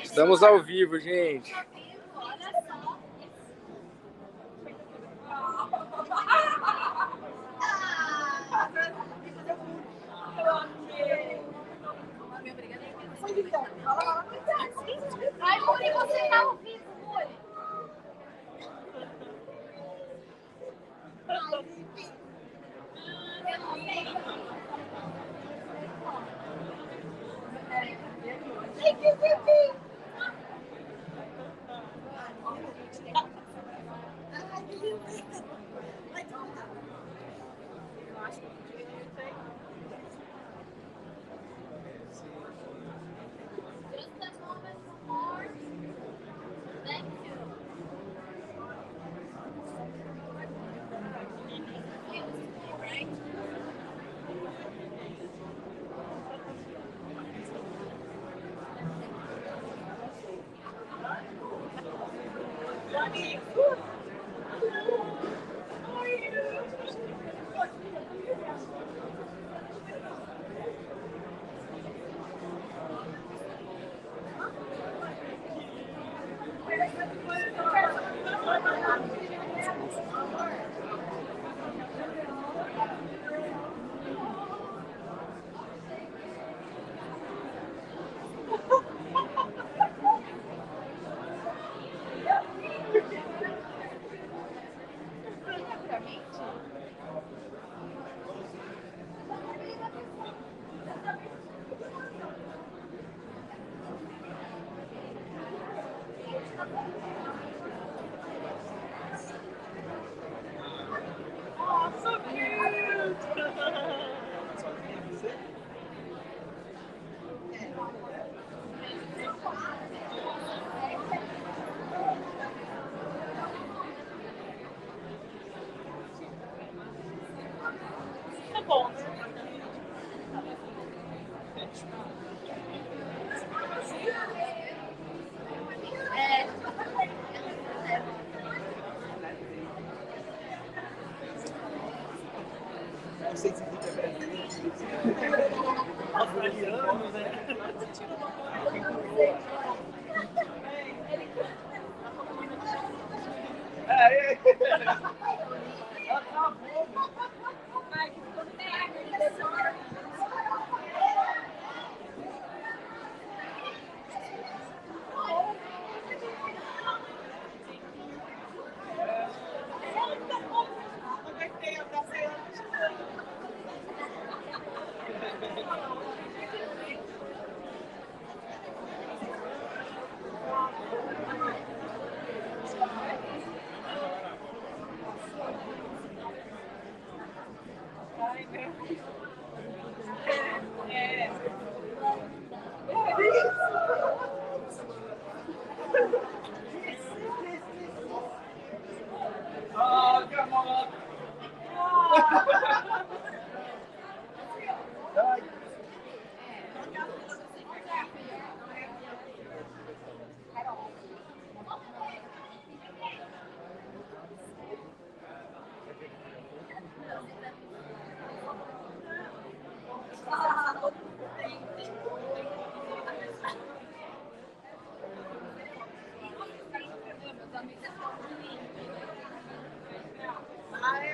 Estamos ao vivo, gente. Ai, Muli, você tá ao vivo, Muli.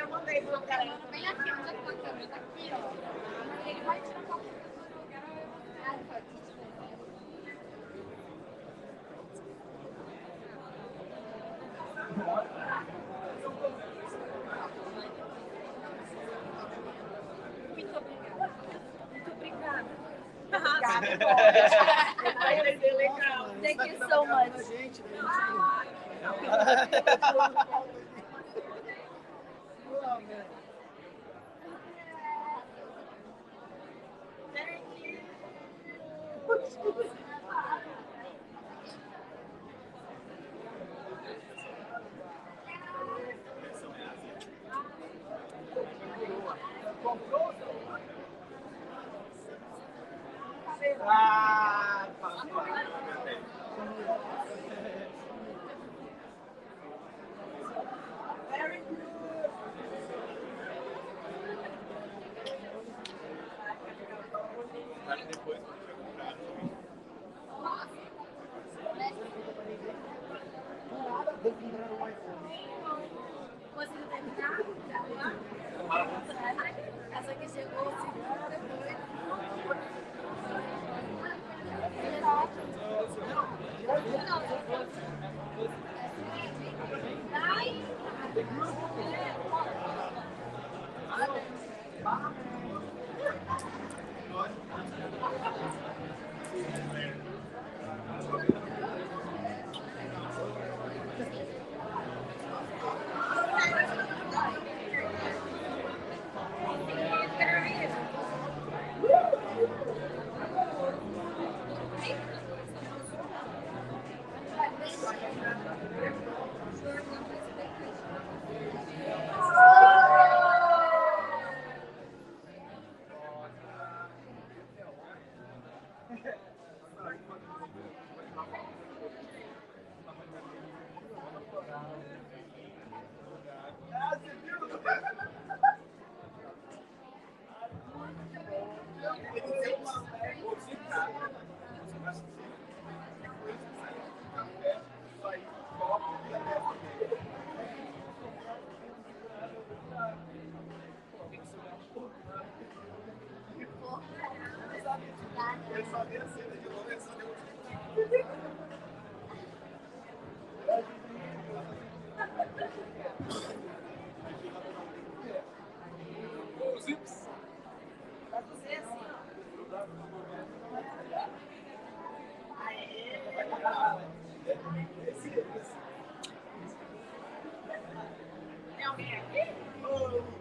Eu mandei pro cara. Vem aqui, onde é que tá a câmera? Tá aqui, ó. Ele vai tirar foto do lugar. Muito obrigada. Muito obrigada. Legal. Thank you so much. Conseguiu terminar? Essa aqui chegou segunda depois.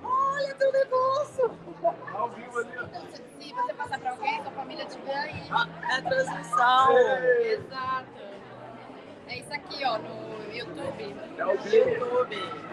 Olha teu negócio! Se você passar pra alguém, sua família te ganha. É a transmissão. Exato. É isso aqui, ó, no YouTube. É o B. YouTube.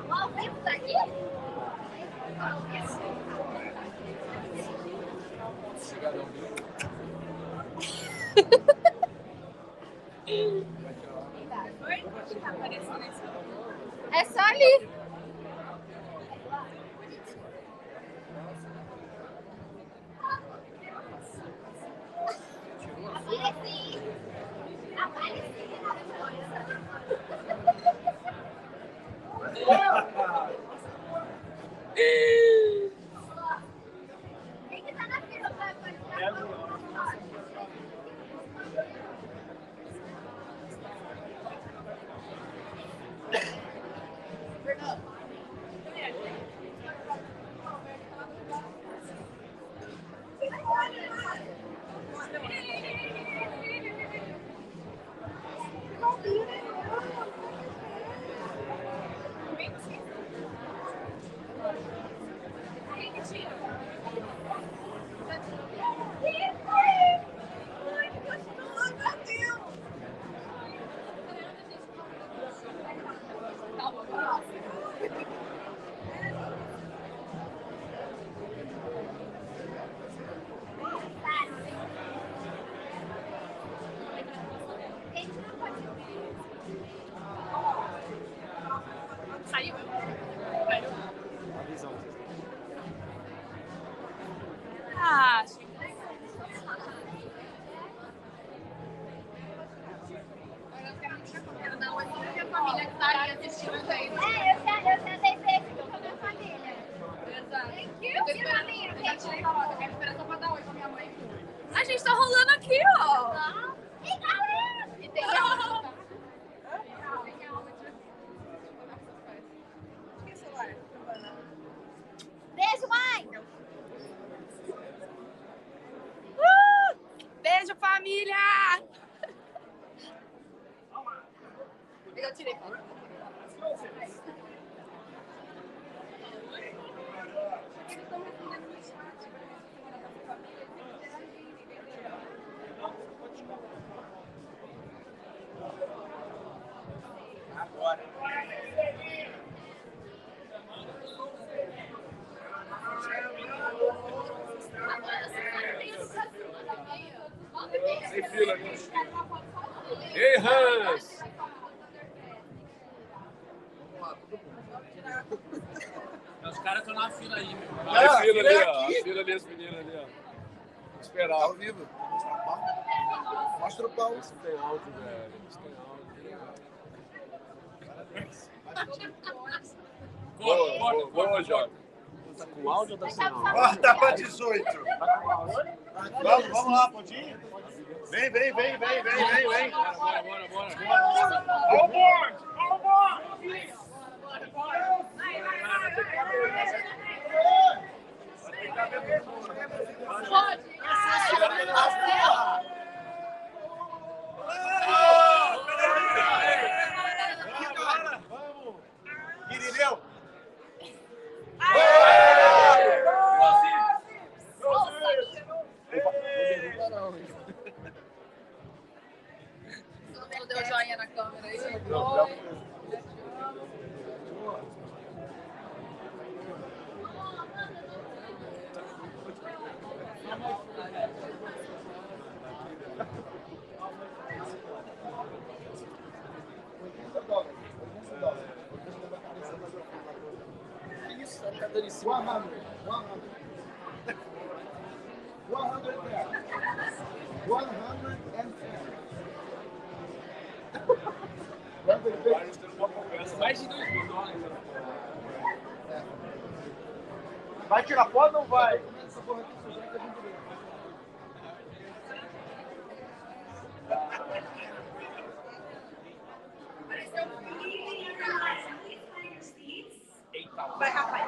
Ao vivo tá aqui? É só ali. Quem que tá na fila pra Saiu. Ah, acho que quero dar oi pra minha família que tá ali assistindo a gente. Eu dei beijo pra minha família. Exato. Eu tô esperando. Eu já tirei foto, eu quero esperar só pra dar oi pra minha mãe. A gente tá rolando aqui, ó. E galera! E tem aula, tá? Tem aula de... caras estão na fila aí, meu. A fila ali, ó. A fila ali, as meninas ali, ó. Esperar. Ao vivo. Mostra o pau. Isso tem áudio, velho. Isso tem áudio. Boa, Jota. Tá com áudio ou tá sem áudio? Corta pra 18. Vamos lá, Pontinho. Vem. Bora. Ao bonde. Vamos. Irineu. Não deu joinha na câmera aí? Isso, tá dando em cima. 110. Mais de $2.000. Vai tirar foto ou não vai? Vai, rapaz.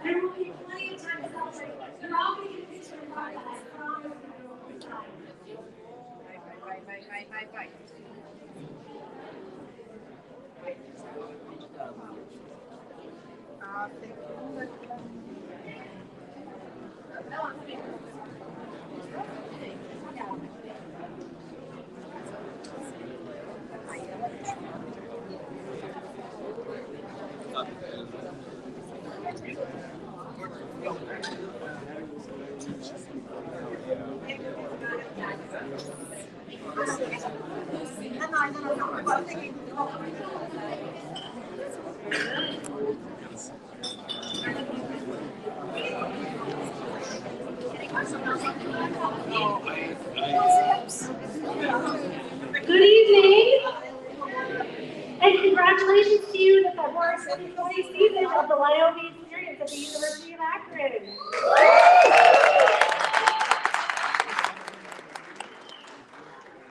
There will be plenty of time to celebrate. You're all going to get a picture in front of us. I promise you there will be time. Vai. Ah, tem que... Não. Agora tem que... Good evening, and congratulations to you, the February 2020 season of the LAIOB experience at the University of Akron.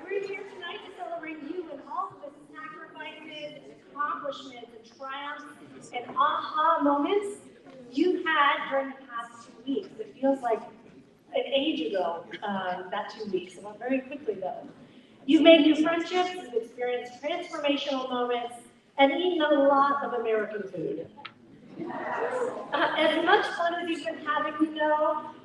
We're here tonight to celebrate you and all of the sacrifices, accomplishments, and triumphs, and aha moments you've had during the past 2 weeks. It feels like an age ago, that 2 weeks, it went very quickly though. You've made new friendships, you've experienced transformational moments, and eaten a lot of American food. As much fun as you've been having,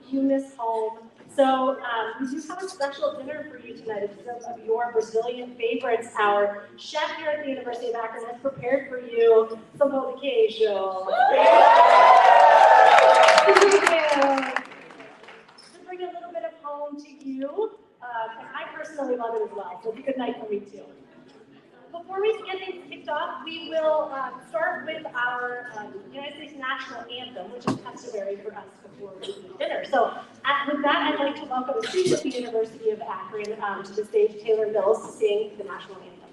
you miss home. So we do have a special dinner for you tonight. It's some of your Brazilian favorites. Our chef here at the University of Akron has prepared for you some pão de queijo. To bring a little bit of home to you. And I personally love it as well, so it's a good night for me too. Before we get things kicked off, we will start with our United States national anthem, which is customary for us before we eat dinner. So with that, I'd like to welcome the students of the University of Akron to the stage, Taylor Mills, to sing the national anthem.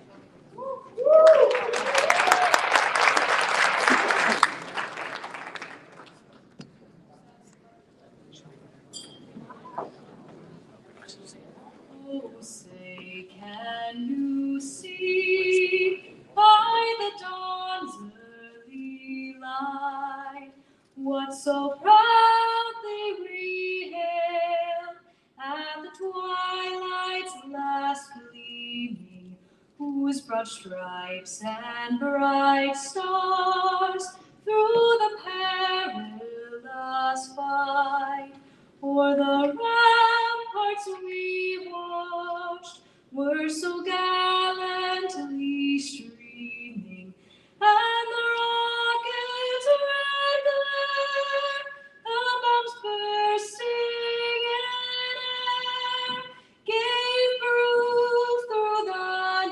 Oh, say, can you see by the dawn's early light what so proudly we hailed at the twilight's last gleaming, whose broad stripes and bright stars through the perilous fight o'er the ramparts we watched were so gallantly streaming, and the rocket's red glare, the bombs bursting in air, gave proof through the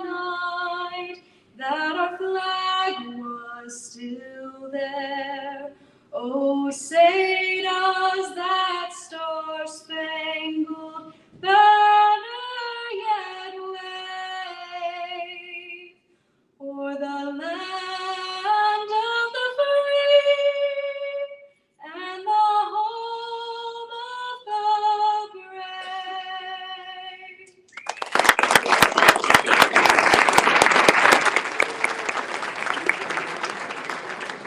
night that our flag was still there. Oh, say does that star-spangled banner yet wave o'er the land of the free and the home of the brave?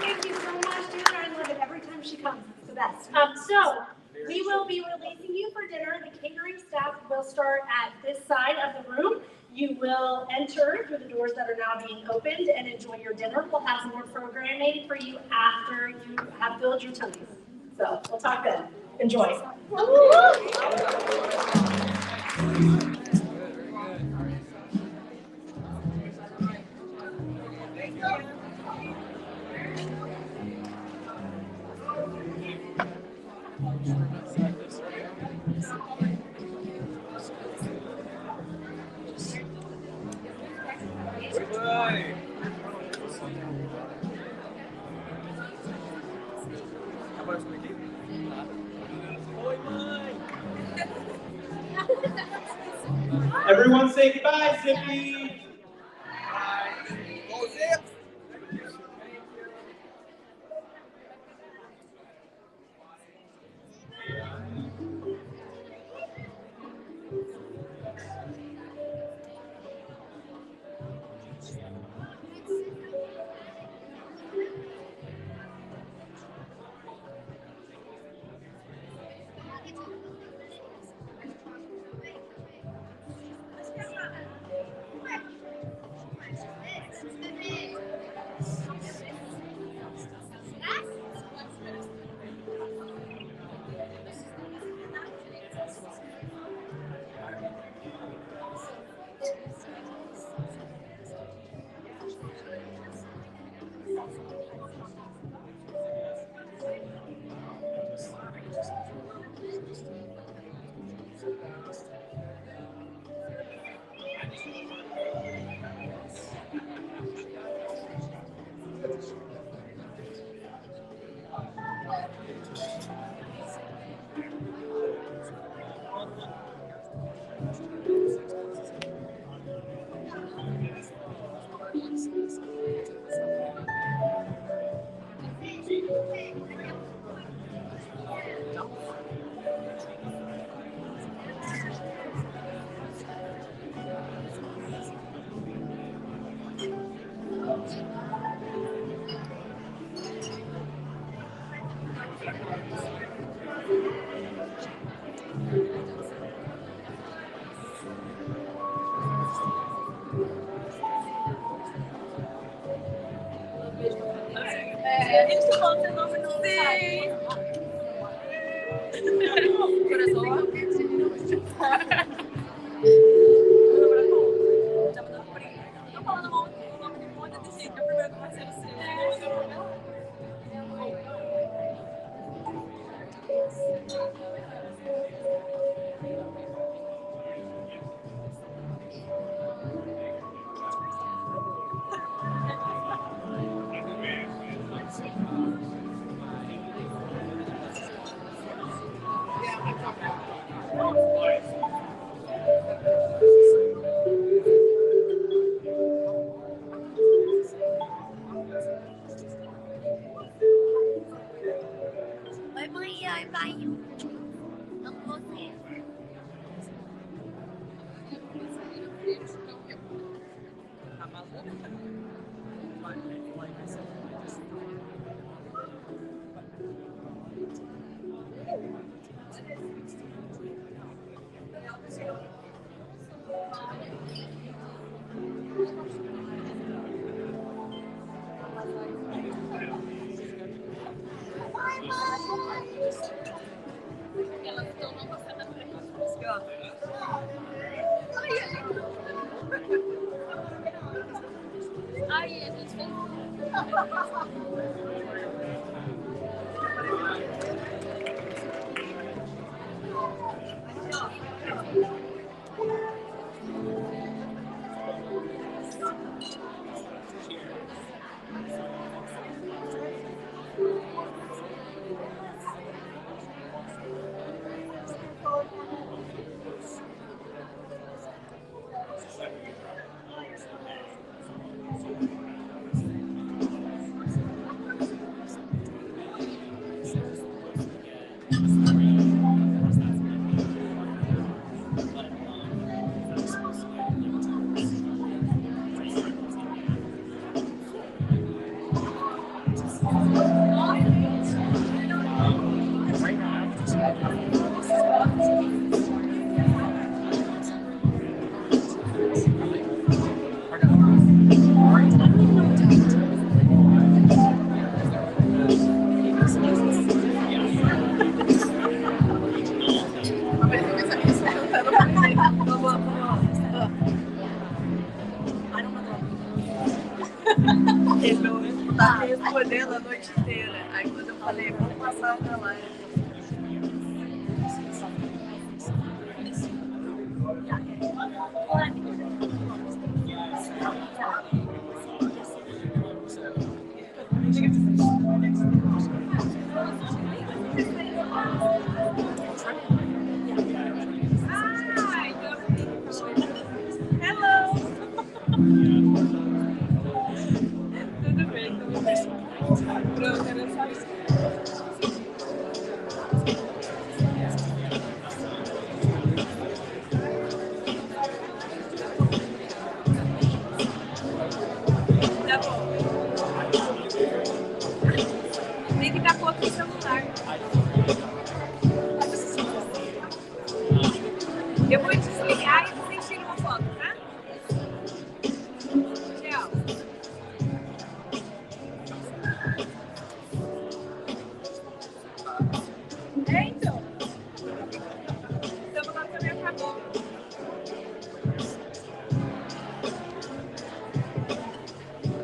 Thank you so much, dear. I love it every time she comes. It's the best. So we will be releasing you for dinner. The catering staff will start at this side of the room. You will enter through the doors that are now being opened and enjoy your dinner. We'll have more programming for you after you have filled your tummies. So we'll talk then. Enjoy. Everyone say goodbye, Zippy. Go Zip! A gente tá falando seu nome no site. Coração lá. Já mandando print. Tô falando o nome de um monte de gente. É o primeiro que vai ser você. Oi, mãe. Oi, pai. Amo você. Elas estão não passando na frente. Aí, a gente fez. falei, vamos passar na live. Hello! Tudo bem, tudo bem. Pronto, era só isso. Tá bom. Tem que estar com outro celular. Eu vou desligar e vocês tiram uma foto, tá? Tchau. É, então. Então, agora também acabou.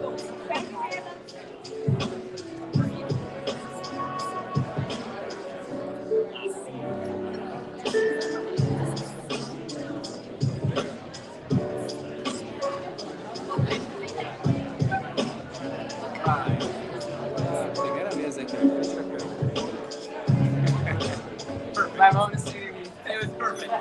Bom, espero que tenha dado Primeira mesa aqui. My mom is seeing me. It was perfect.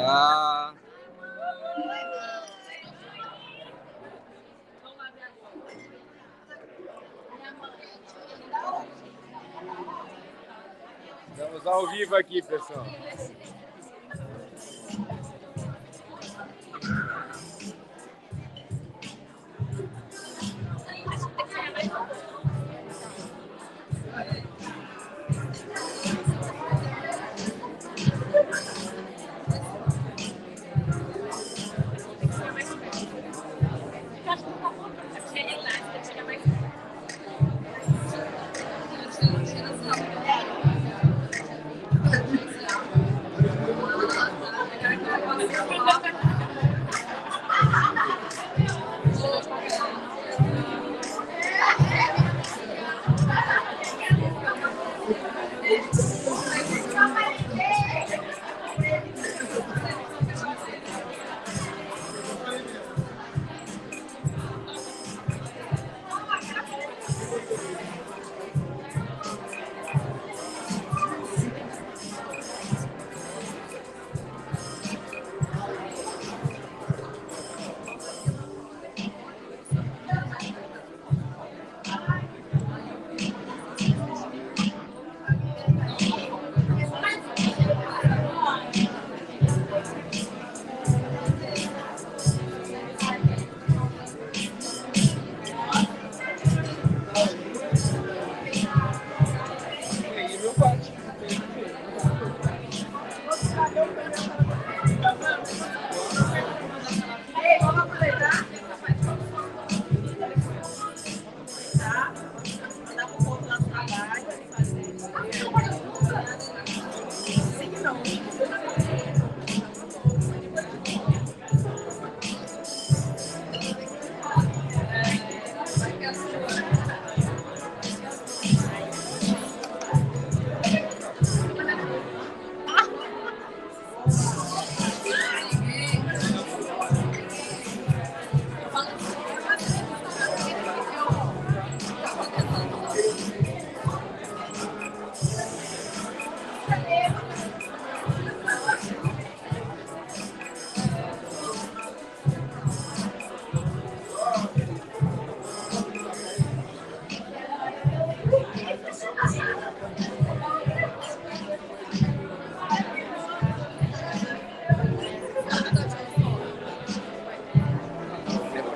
Ah, estamos ao vivo aqui, pessoal.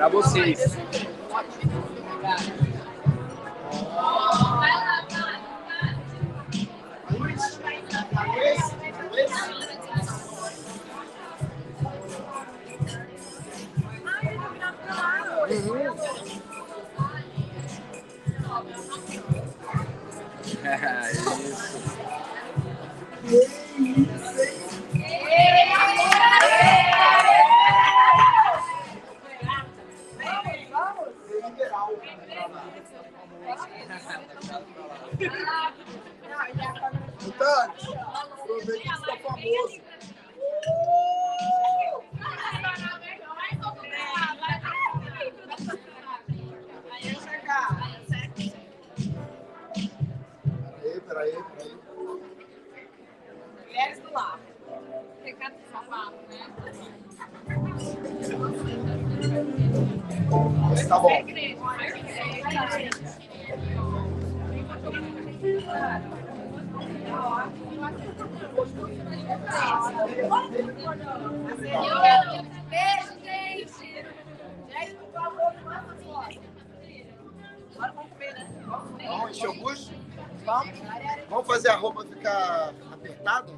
Pra vocês. Aproveita que está famoso. Peraí. Mulheres do lar. Recado do sapato, né? Tá bom. Beijo, gente. Gente, por favor, manda foto. Agora vamos comer, né? Vamos encher o bucho? Vamos? Vamos fazer a roupa ficar apertada?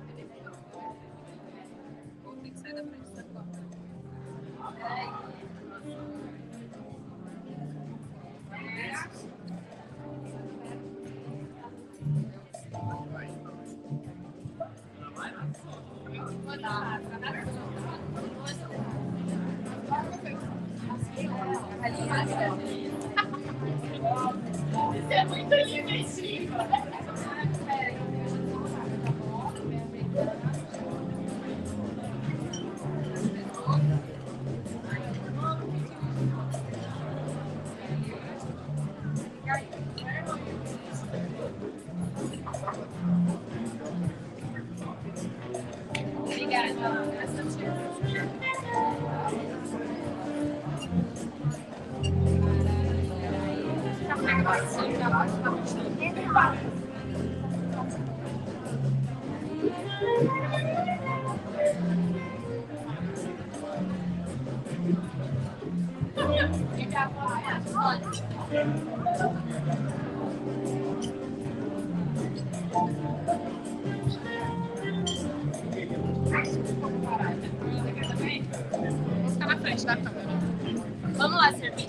Tem que sair da frente da porta. Isso é muito inofensivo. Obrigada. Vou ficar na frente da câmera. Vamos lá, servir.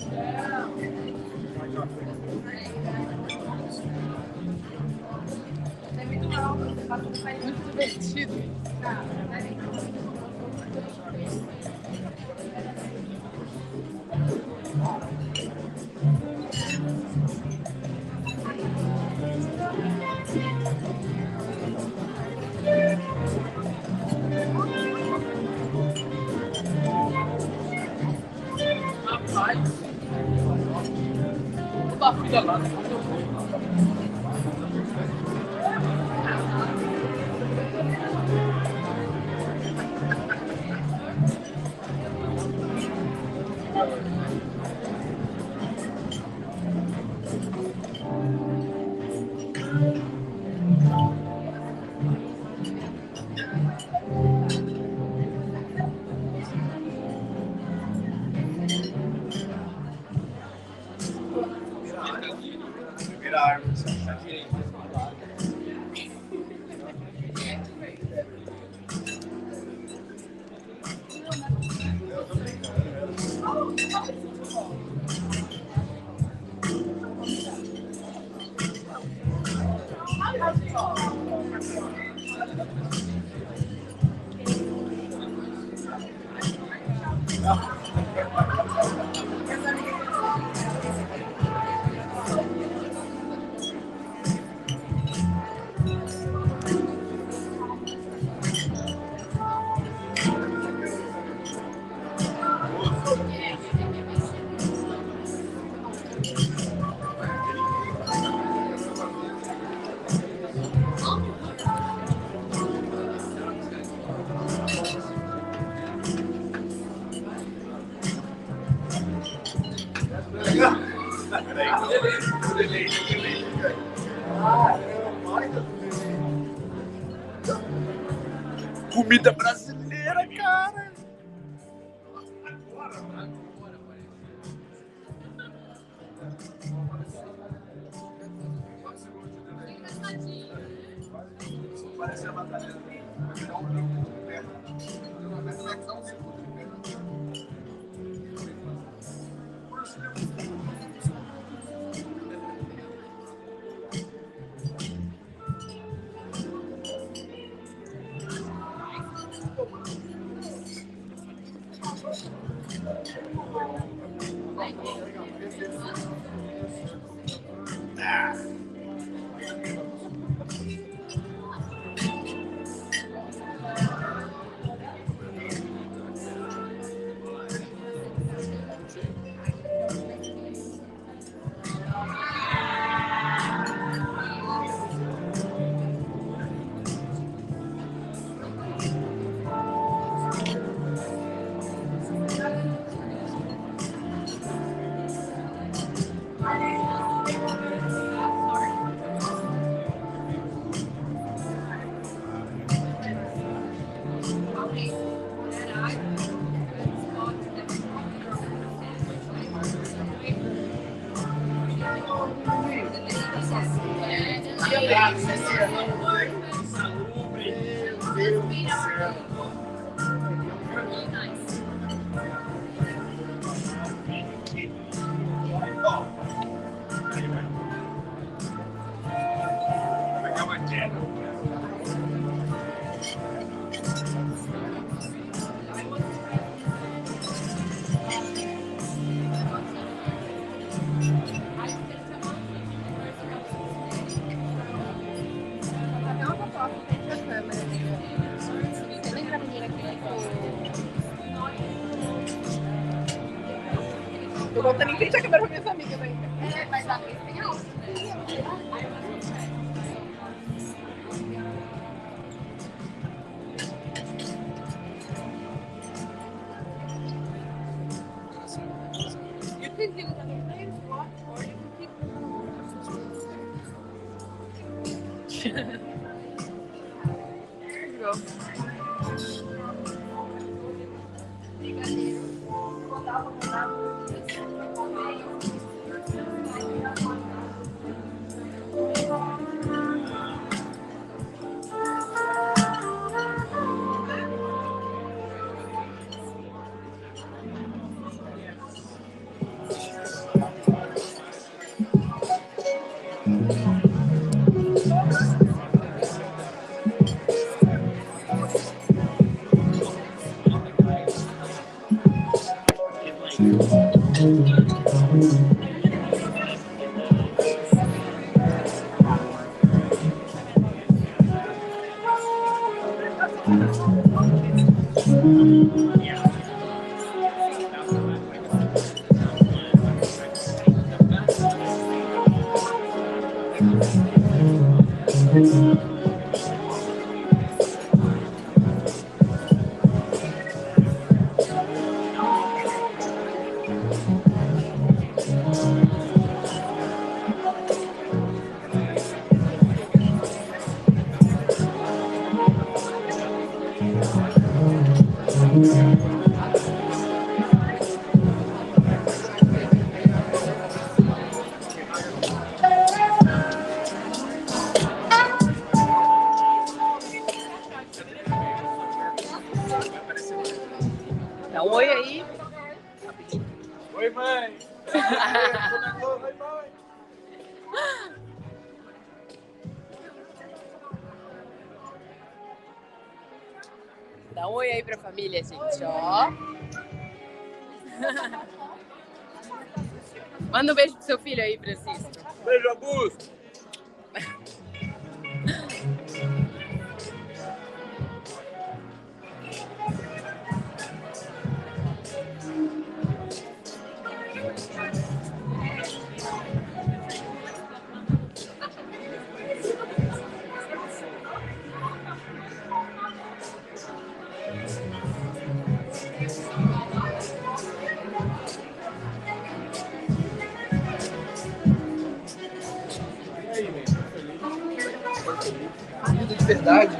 É muito divertido. Toda a filha lá. Vira a árvore, você está direito. Comida brasileira, cara. Parece a batalha. Dá um tempo de pé. Dá um segundo de pé. Tô voltando em frente à câmera pra minhas amigas ainda. É, mas a vez tem alto, né? You can do that in place, what? Or you can keep... There you go. Dá um oi aí. Oi, mãe. Oi, mãe. Dá um oi aí pra família, gente, ó. Manda um beijo pro seu filho aí, Francisco. Beijo, Augusto. Vida de verdade.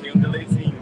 Tem um delayzinho.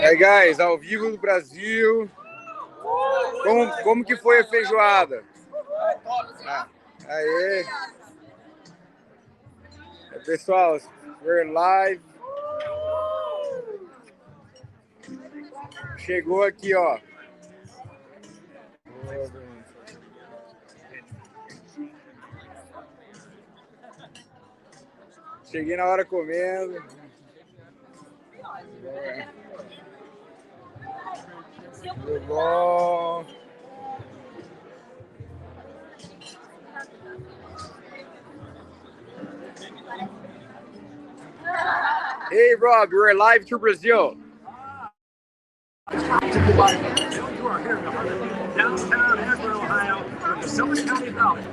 Hey guys, ao vivo do Brasil. Como que foi a feijoada? Aê! Pessoal, we're live. Chegou aqui, ó. Cheguei na hora comendo. Tudo bom? Hey Rob, we're live to Brazil. You are here in the heart of downtown Akron-Ohio, from the Silver County Valley.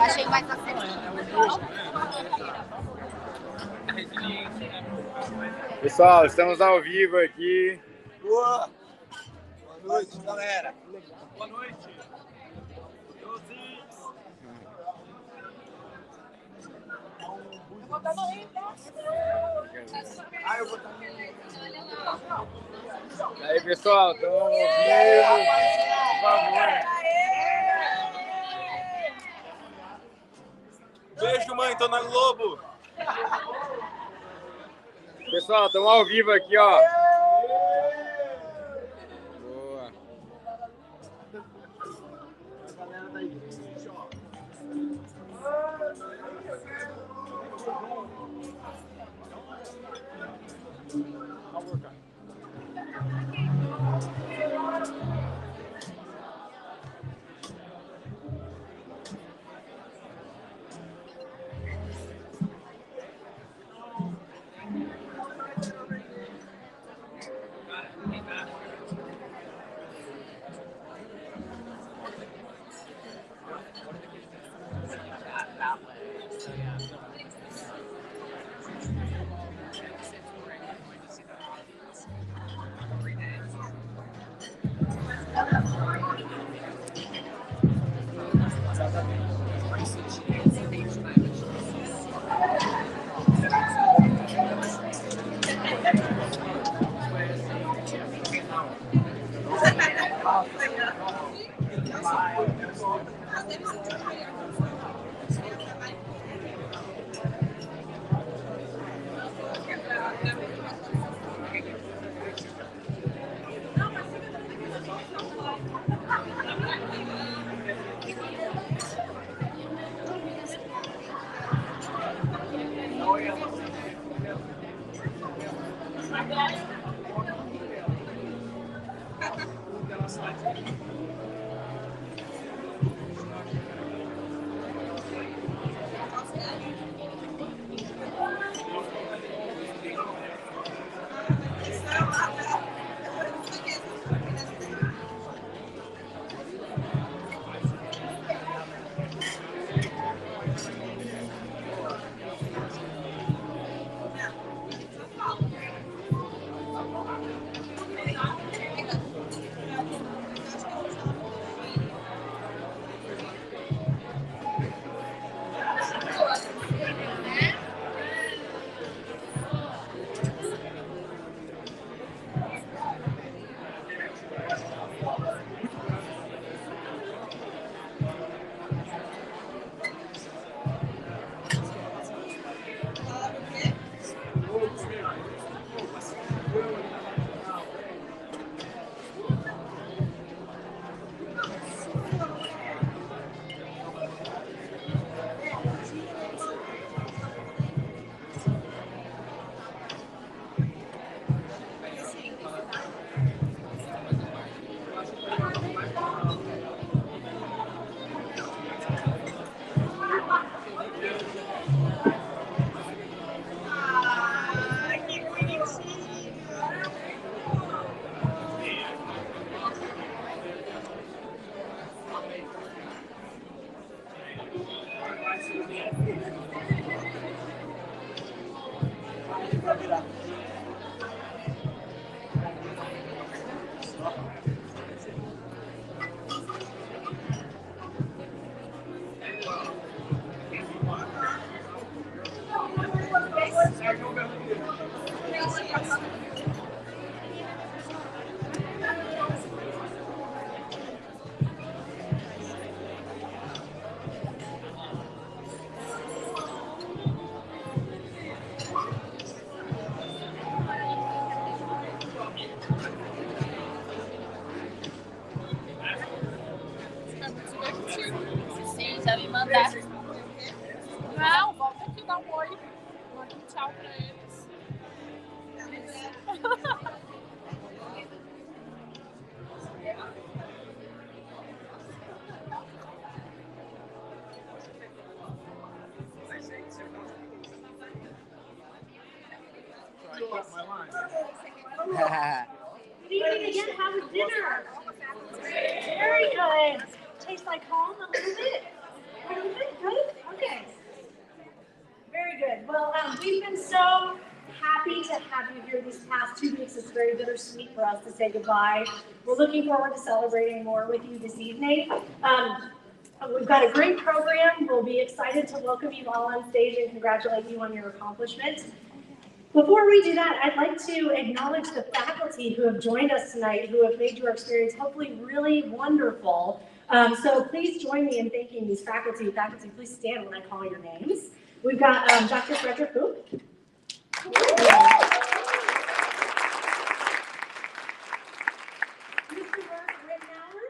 Achei mais na frente. Pessoal, estamos ao vivo aqui. Boa noite, galera. Boa noite. E aí, pessoal, estamos ao vivo. Por favor. Beijo, mãe, tô na Globo. Pessoal, estamos ao vivo aqui, ó. Boa. Sim, já me mandaram. Não, volta aqui dar um oi. Manda um tchau pra eles. Good evening again. How was dinner? Very good. Tastes like home a little bit. A little bit good. Okay. Very good. Well, we've been so happy to have you here these past 2 weeks. It's very bittersweet for us to say goodbye. We're looking forward to celebrating more with you this evening. We've got a great program. We'll be excited to welcome you all on stage and congratulate you on your accomplishments. Before we do that, I'd like to acknowledge the faculty who have joined us tonight, who have made your experience hopefully really wonderful. So please join me in thanking these faculty. Faculty, please stand when I call your names. We've got Dr. Frederick Hoop. Mr. Mark Rittenauer.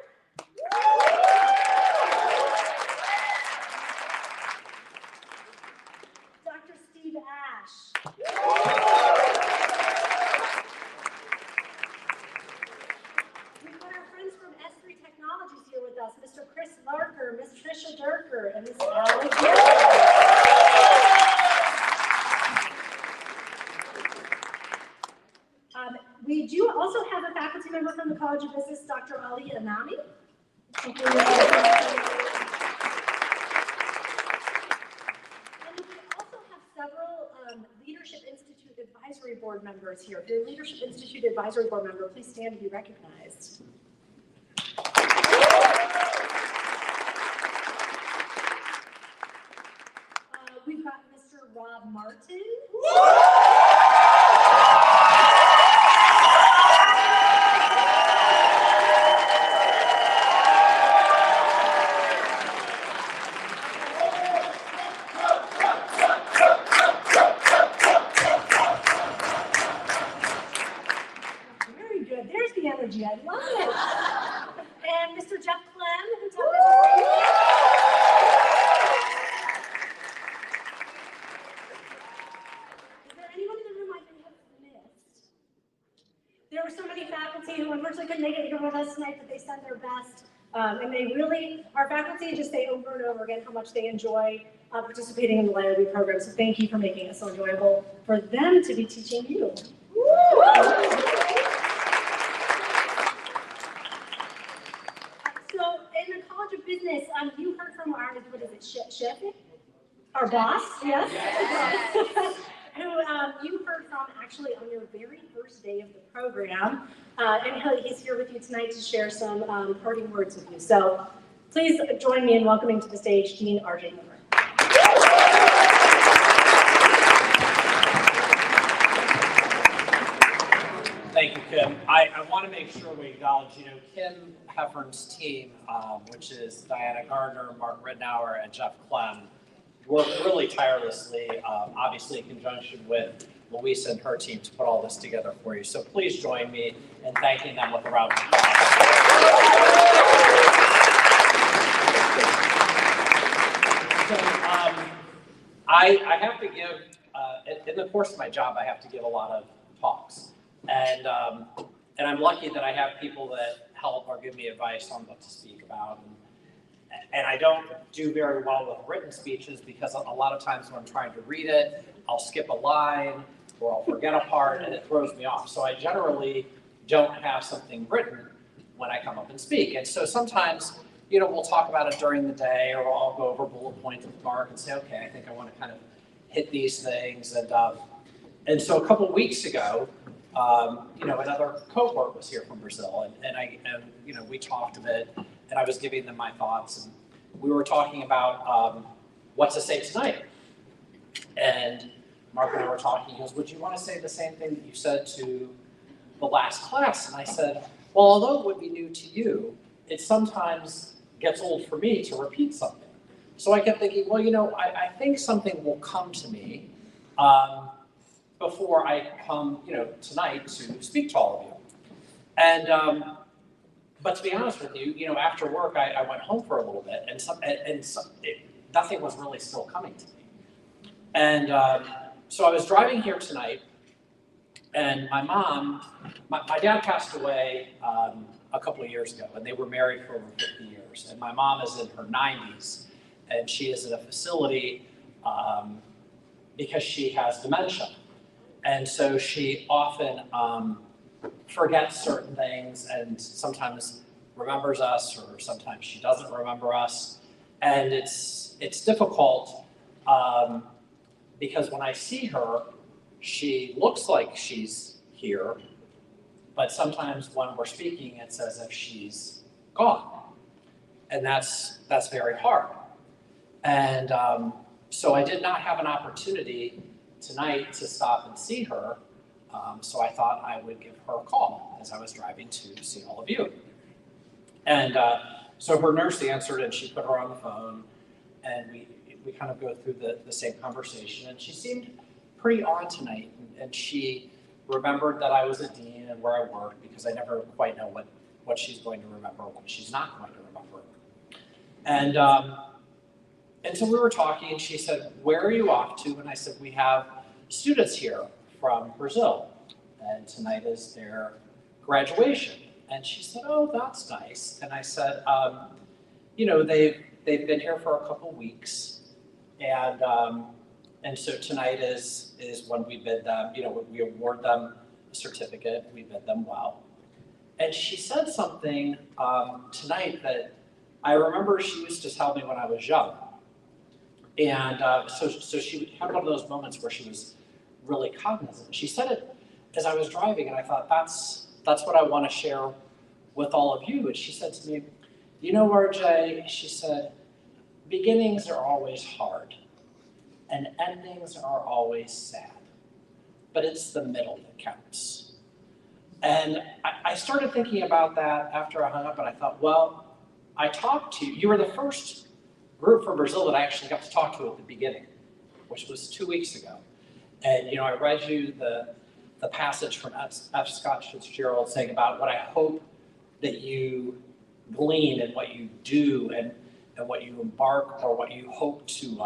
Dr. Steve Ash. We've got our friends from S3 Technologies here with us, Mr. Chris Larker, Ms. Trisha Durker, and Ms. Alex. We do also have a faculty member from the College of Business, Dr. Ali Anami. And we also have several Leadership Institute Advisory Board members here. If you're a Leadership Institute Advisory Board member, please stand to be recognized. We've got Mr. Rob Martin. Very good. There's the energy. I love it. And Mr. Jeff Clem, who taught us. Is there anyone in the room I may have missed? There were so many faculty who unfortunately couldn't make it here with us tonight, but they sent their best. And they really, our faculty just say over and over again how much they enjoy participating in the LAIOB program. So thank you for making it so enjoyable for them to be teaching you. So in the College of Business, you heard from our, what is it, Chef? Our boss, yes? Who you heard from actually on your very first day of the program. And he's here with you tonight to share some parting words with you. So please join me in welcoming to the stage Dean R.J. Miller. Thank you, Kim. I want to make sure we acknowledge, Kim Heffern's team, which is Diana Gardner, Mark Rittenauer, and Jeff Clem, worked really tirelessly, obviously in conjunction with Louisa and her team to put all this together for you. So please join me in thanking them with a round of applause. So I have to give, in the course of my job, I have to give a lot of talks. And I'm lucky that I have people that help or give me advice on what to speak about. And I don't do very well with written speeches because a lot of times when I'm trying to read it, I'll skip a line or I'll forget a part and it throws me off. So I generally don't have something written when I come up and speak. And so sometimes we'll talk about it during the day, or I'll go over bullet points with Mark and say, okay, I think I want to kind of hit these things. And so a couple of weeks ago, another cohort was here from Brazil, and we talked a bit, and I was giving them my thoughts, and we were talking about what to say tonight. And Mark and I were talking. He goes, "Would you want to say the same thing that you said to the last class?" And I said, "Well, although it would be new to you, it sometimes gets old for me to repeat something." So I kept thinking, well, I think something will come to me before I come, tonight to speak to all of you. And but to be honest with you, after work, I went home for a little bit, and nothing was really still coming to me. And so I was driving here tonight, and my mom, my dad passed away a couple of years ago, and they were married for over 50 years. And my mom is in her 90s, and she is in a facility because she has dementia. And so she often forgets certain things, and sometimes remembers us, or sometimes she doesn't remember us. And it's difficult because when I see her, she looks like she's here, but sometimes when we're speaking, it's as if she's gone. And that's very hard. And so I did not have an opportunity tonight to stop and see her. So I thought I would give her a call as I was driving to see all of you. And so her nurse answered, and she put her on the phone, and we kind of go through the same conversation. And she seemed pretty on tonight, and she remembered that I was a dean and where I worked, because I never quite know what she's going to remember, what she's not going to remember. And so we were talking, and she said, "Where are you off to?" And I said, "We have students here from Brazil, and tonight is their graduation." And she said, "Oh, that's nice." And I said, they've been here for a couple weeks, and so tonight is when we bid them, we award them a certificate, we bid them well. And she said something tonight that I remember she used to tell me when I was young. And so she had one of those moments where she was really cognizant. She said it as I was driving, and I thought, that's what I want to share with all of you. And she said to me, RJ, she said, "Beginnings are always hard, and endings are always sad, but it's the middle that counts." And I started thinking about that after I hung up, and I thought, well, I talked to you. You were the first group from Brazil that I actually got to talk to at the beginning, which was 2 weeks ago. And I read you the passage from F. Scott Fitzgerald saying about what I hope that you glean and what you do and what you embark, or what you hope to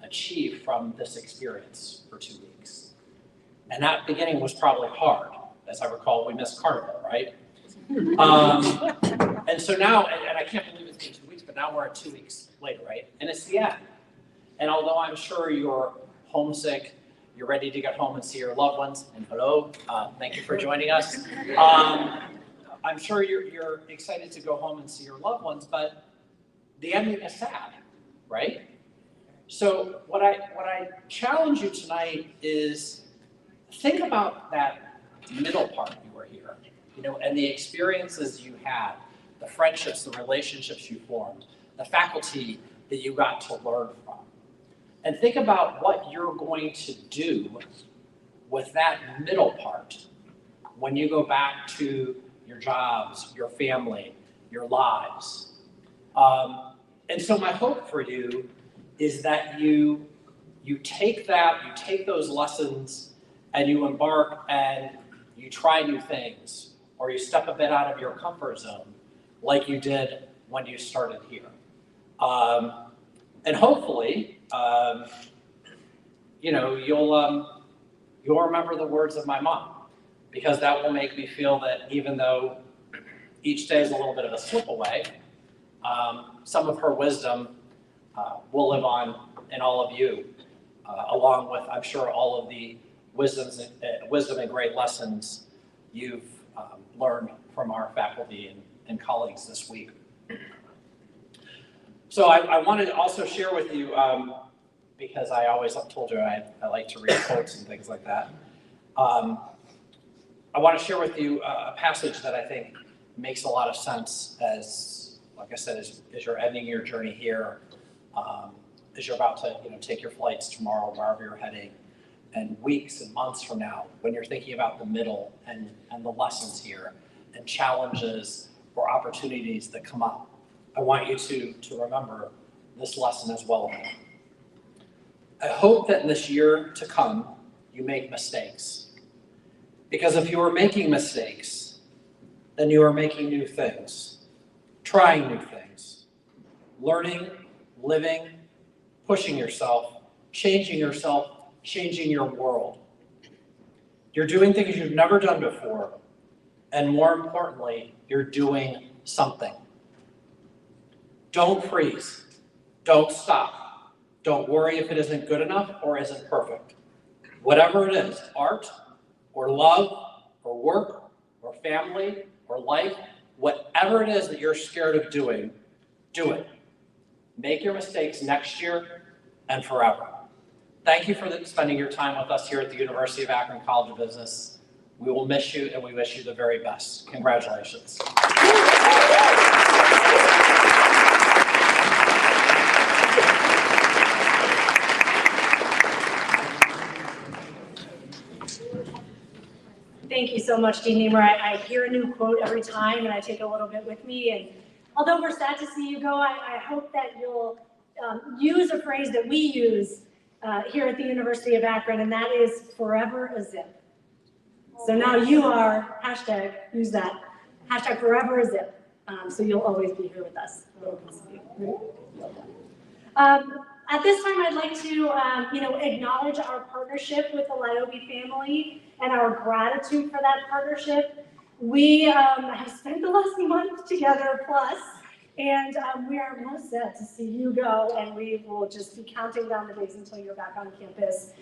achieve from this experience for 2 weeks. And that beginning was probably hard. As I recall, we missed Carnival, right? And so now, and I can't believe it's been 2 weeks, but now we're at 2 weeks later, right? And it's the end. And although I'm sure you're homesick, you're ready to get home and see your loved ones, and hello, thank you for joining us. I'm sure you're excited to go home and see your loved ones, but the ending is sad, right? So what I challenge you tonight is think about that middle part you were here, and the experiences you had, the friendships, the relationships you formed, the faculty that you got to learn from. And think about what you're going to do with that middle part when you go back to your jobs, your family, your lives. And so my hope for you is that you take those lessons, and you embark and you try new things, or you step a bit out of your comfort zone like you did when you started here. And hopefully, you'll remember the words of my mom, because that will make me feel that even though each day is a little bit of a slip away, some of her wisdom will live on in all of you, along with, I'm sure, all of the wisdom and great lessons you've learned from our faculty and colleagues this week. So I wanted to also share with you, because I always told you I like to read quotes and things like that. I want to share with you a passage that I think makes a lot of sense as, like I said, as you're ending your journey here, as you're about to take your flights tomorrow, wherever you're heading, and weeks and months from now, when you're thinking about the middle and the lessons here and challenges or opportunities that come up. I want you to remember this lesson as well. I hope that in this year to come, you make mistakes. Because if you are making mistakes, then you are making new things, trying new things, learning, living, pushing yourself, changing your world. You're doing things you've never done before, and more importantly, you're doing something. Don't freeze. Don't stop. Don't worry if it isn't good enough or isn't perfect. Whatever it is, art or love or work or family or life, whatever it is that you're scared of doing, do it. Make your mistakes next year and forever. Thank you for spending your time with us here at the University of Akron College of Business. We will miss you and we wish you the very best. Congratulations. Thank you so much, Dean Niemer. I hear a new quote every time, and I take a little bit with me. And although we're sad to see you go, I hope that you'll use a phrase that we use here at the University of Akron, and that is forever a zip. So now you are, hashtag, use that, hashtag forever a zip. So you'll always be here with us. At this time, I'd like to, acknowledge our partnership with the LAIOB family and our gratitude for that partnership. We have spent the last month together plus, and we are most sad to see you go, and we will just be counting down the days until you're back on campus.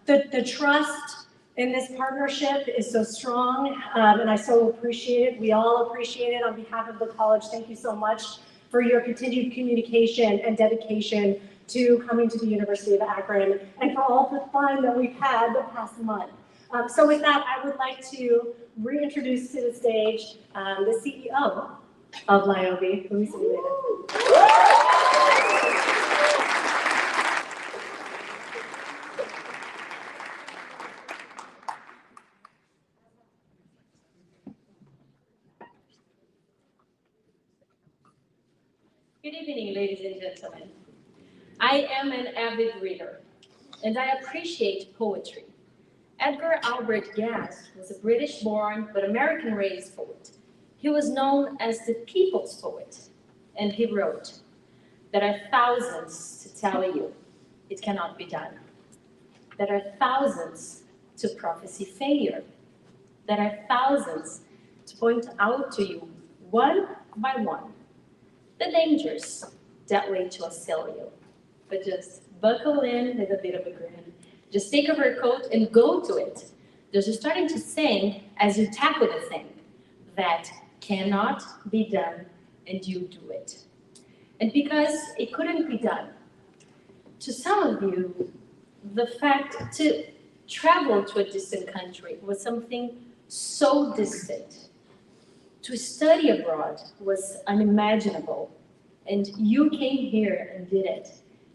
The trust in this partnership is so strong, and I so appreciate it. We all appreciate it on behalf of the college. Thank you so much for your continued communication and dedication to coming to the University of Akron and for all the fun that we've had the past month. So with that, I would like to reintroduce to the stage the CEO of LAIOB, Luis Rivera. Good evening, ladies and gentlemen. I am an avid reader, and I appreciate poetry. Edgar Albert Guest was a British-born but American-raised poet. He was known as the people's poet, and he wrote, "There are thousands to tell you, it cannot be done. There are thousands to prophesy failure. There are thousands to point out to you, one by one, the dangers that wait to assail you. But just buckle in with a bit of a grin. Just take off your coat and go to it. There's a starting to sing as you tackle the thing that cannot be done, and you do it." And because it couldn't be done, to some of you, the fact to travel to a distant country was something so distant. To study abroad was unimaginable, and you came here and did it.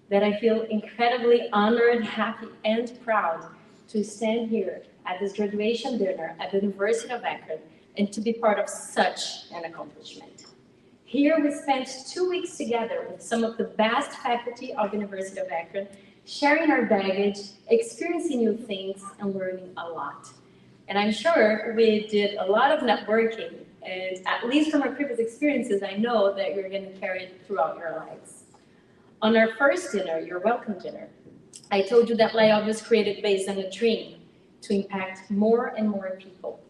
That I feel incredibly honored, happy, and proud to stand here at this graduation dinner at the University of Akron and to be part of such an accomplishment. Here we spent 2 weeks together with some of the best faculty of the University of Akron, sharing our baggage, experiencing new things, and learning a lot. And I'm sure we did a lot of networking, and at least from our previous experiences, I know that you're going to carry it throughout your lives. On our first dinner, your welcome dinner, I told you that LAIOB was created based on a dream to impact more and more people.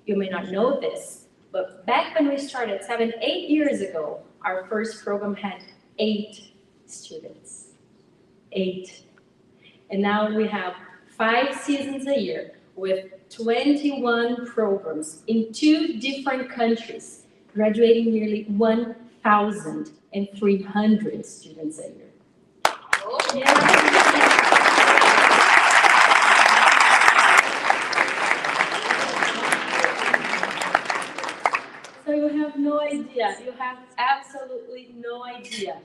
You may not know this, but back when we started 7, 8 years ago, our first program had 8 students. 8. And now we have 5 seasons a year with 21 programs in 2 different countries, graduating nearly 1,000 and 300 students a year. So you have no idea, you have absolutely no idea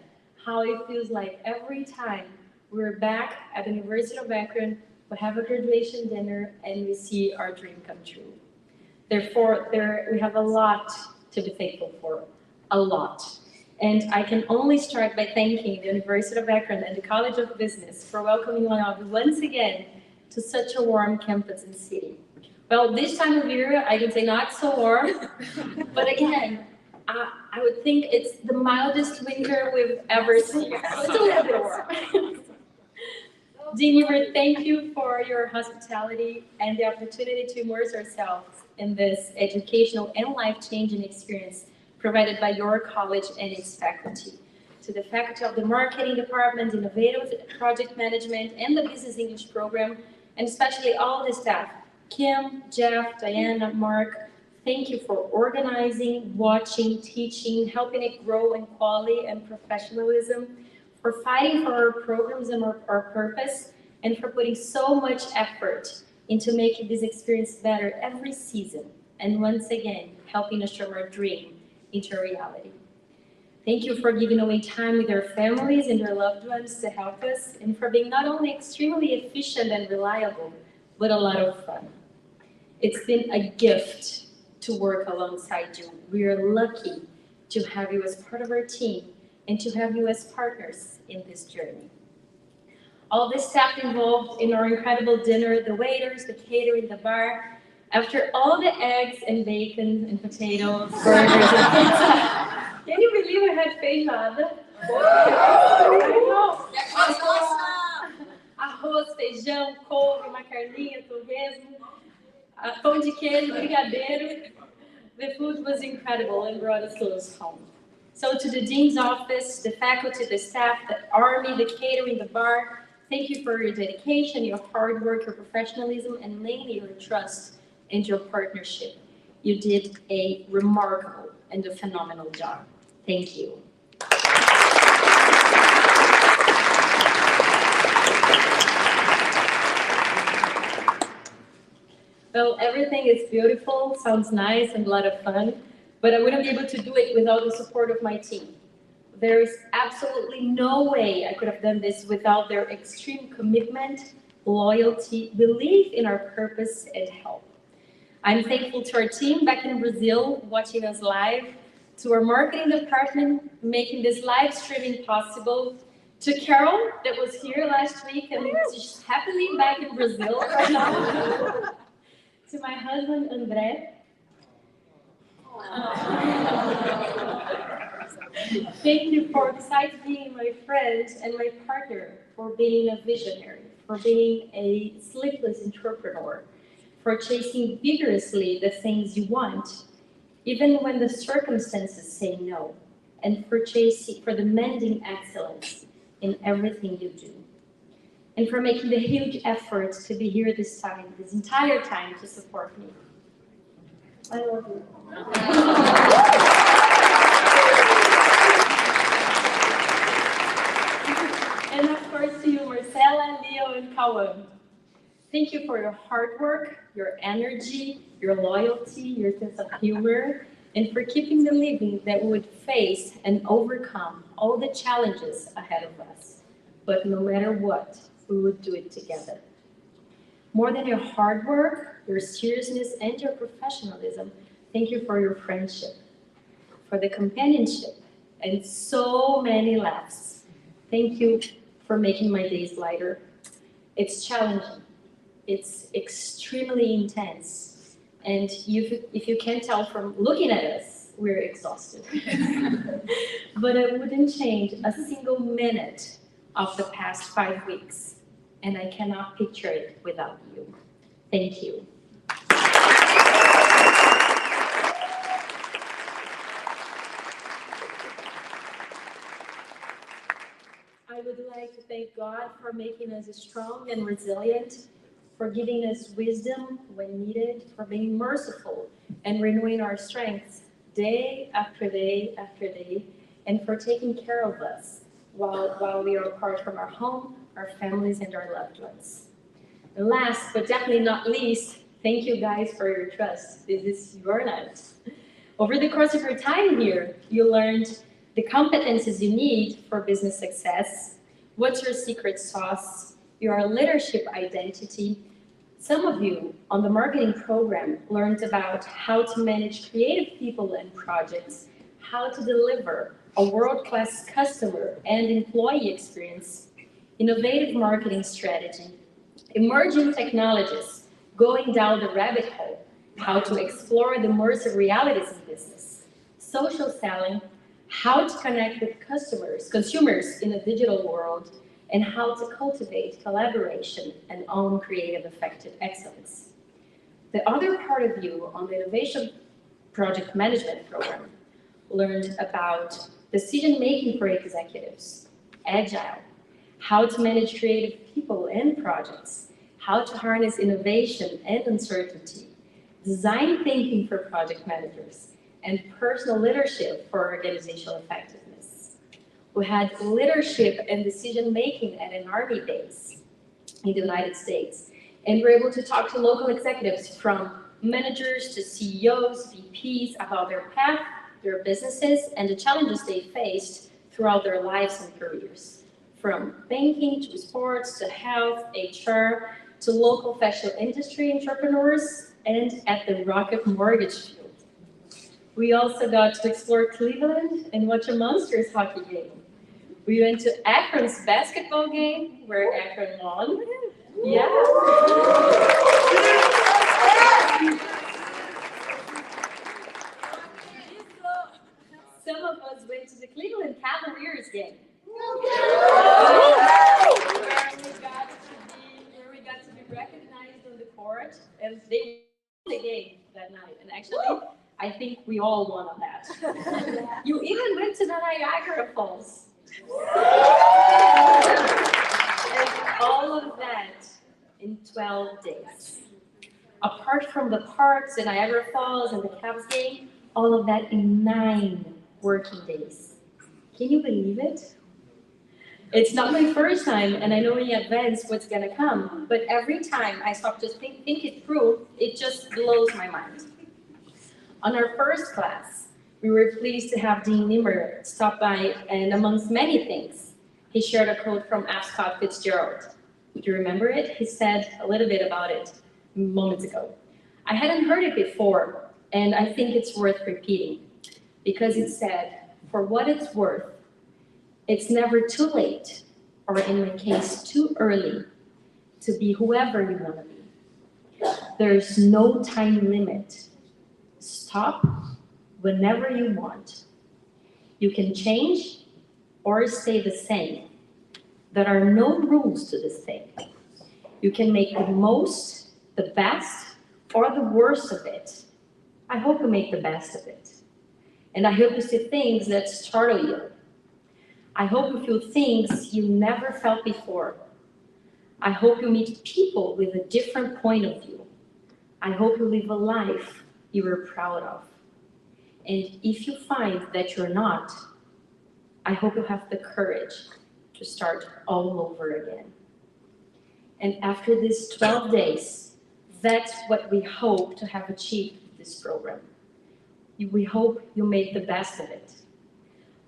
how it feels like every time we're back at the University of Akron, we have a graduation dinner and we see our dream come true. Therefore, we have a lot to be thankful for, a lot. And I can only start by thanking the University of Akron and the College of Business for welcoming LAIOB once again to such a warm campus and city. Well, this time of year, I can say not so warm, but again, I would think it's the mildest winter we've ever seen. So it's a little bit warm. Dean Hubert, thank you for your hospitality and the opportunity to immerse ourselves in this educational and life-changing experience provided by your college and its faculty. To the faculty of the marketing department, innovative project management, and the business English program, and especially all the staff, Kim, Jeff, Diana, Mark, thank you for organizing, watching, teaching, helping it grow in quality and professionalism, for fighting for our programs and our purpose, and for putting so much effort into making this experience better every season, and once again, helping us turn our dream into reality. Thank you for giving away time with your families and your loved ones to help us, and for being not only extremely efficient and reliable, but a lot of fun. It's been a gift to work alongside you. We are lucky to have you as part of our team and to have you as partners in this journey. All the staff involved in our incredible dinner, the waiters, the catering, the bar, after all the eggs and bacon and potatoes, burgers and pizza. Can you believe I had feijoada? Arroz, feijão, couve, uma carninha, torresmo, pão de queijo, brigadeiro. The food was incredible and brought us close home. So to the dean's office, the faculty, the staff, the army, the catering, the bar, thank you for your dedication, your hard work, your professionalism, and mainly your trust and your partnership. You did a remarkable and a phenomenal job. Thank you. Well, everything is beautiful, sounds nice and a lot of fun, but I wouldn't be able to do it without the support of my team. There is absolutely no way I could have done this without their extreme commitment, loyalty, belief in our purpose, and help. I'm thankful to our team back in Brazil, watching us live, to our marketing department, making this live streaming possible, to Carol, that was here last week and is just happily back in Brazil right now, to my husband, André. Thank you for, besides being my friend and my partner, for being a visionary, for being a sleepless entrepreneur, for chasing vigorously the things you want, even when the circumstances say no, and for demanding excellence in everything you do, and for making the huge effort to be here this entire time to support me. I love you. And of course to you, Marcela, Leo, and Kawan. Thank you for your hard work, your energy, your loyalty, your sense of humor, and for keeping believing that we would face and overcome all the challenges ahead of us. But no matter what, we would do it together. More than your hard work, your seriousness, and your professionalism, thank you for your friendship, for the companionship, and so many laughs. Thank you for making my days lighter. It's challenging. It's extremely intense. And if you can't tell from looking at us, we're exhausted. But I wouldn't change a single minute of the past 5 weeks. And I cannot picture it without you. Thank you. I would like to thank God for making us strong and resilient, for giving us wisdom when needed, for being merciful and renewing our strengths day after day after day, and for taking care of us while we are apart from our home, our families, and our loved ones. And last, but definitely not least, thank you guys for your trust. This is your night. Over the course of your time here, you learned the competencies you need for business success, what's your secret sauce, your leadership identity. Some of you on the marketing program learned about how to manage creative people and projects, how to deliver a world-class customer and employee experience, innovative marketing strategy, emerging technologies, going down the rabbit hole, how to explore the immersive realities in business, social selling, how to connect with consumers in a digital world, and how to cultivate collaboration and own creative effective excellence. The other part of you on the Innovation Project Management Program learned about decision-making for executives, agile, how to manage creative people and projects, how to harness innovation and uncertainty, design thinking for project managers, and personal leadership for organizational effectiveness. We had leadership and decision-making at an Army base in the United States, and we're able to talk to local executives from managers to CEOs, VPs about their path, their businesses, and the challenges they faced throughout their lives and careers. From banking to sports to health, HR, to local fashion industry entrepreneurs, and at the Rocket Mortgage field. We also got to explore Cleveland and watch a Monsters hockey game. We went to Akron's basketball game, where Akron won. Yeah. Some of us went to the Cleveland Cavaliers game. Where we got to be recognized on the court, and they won the game that night. And actually, I think we all won on that. You even went to the Niagara Falls. And all of that in 12 days. Apart from the parks, the Niagara Falls, and the Cavs game, all of that in 9 working days. Can you believe it? It's not my first time, and I know in advance what's gonna come, but every time I stop to think it through, it just blows my mind. On our first class, we were pleased to have Dean Nimmer stop by, and amongst many things, he shared a quote from F. Scott Fitzgerald. Do you remember it? He said a little bit about it moments ago. I hadn't heard it before, and I think it's worth repeating, because it said, for what it's worth, it's never too late, or in my case, too early, to be whoever you want to be. There's no time limit. Stop whenever you want. You can change or stay the same. There are no rules to this thing. You can make the most, the best, or the worst of it. I hope you make the best of it. And I hope you see things that startle you. I hope you feel things you never felt before. I hope you meet people with a different point of view. I hope you live a life you are proud of. And if you find that you're not, I hope you have the courage to start all over again. And after these 12 days, that's what we hope to have achieved with this program. We hope you made the best of it.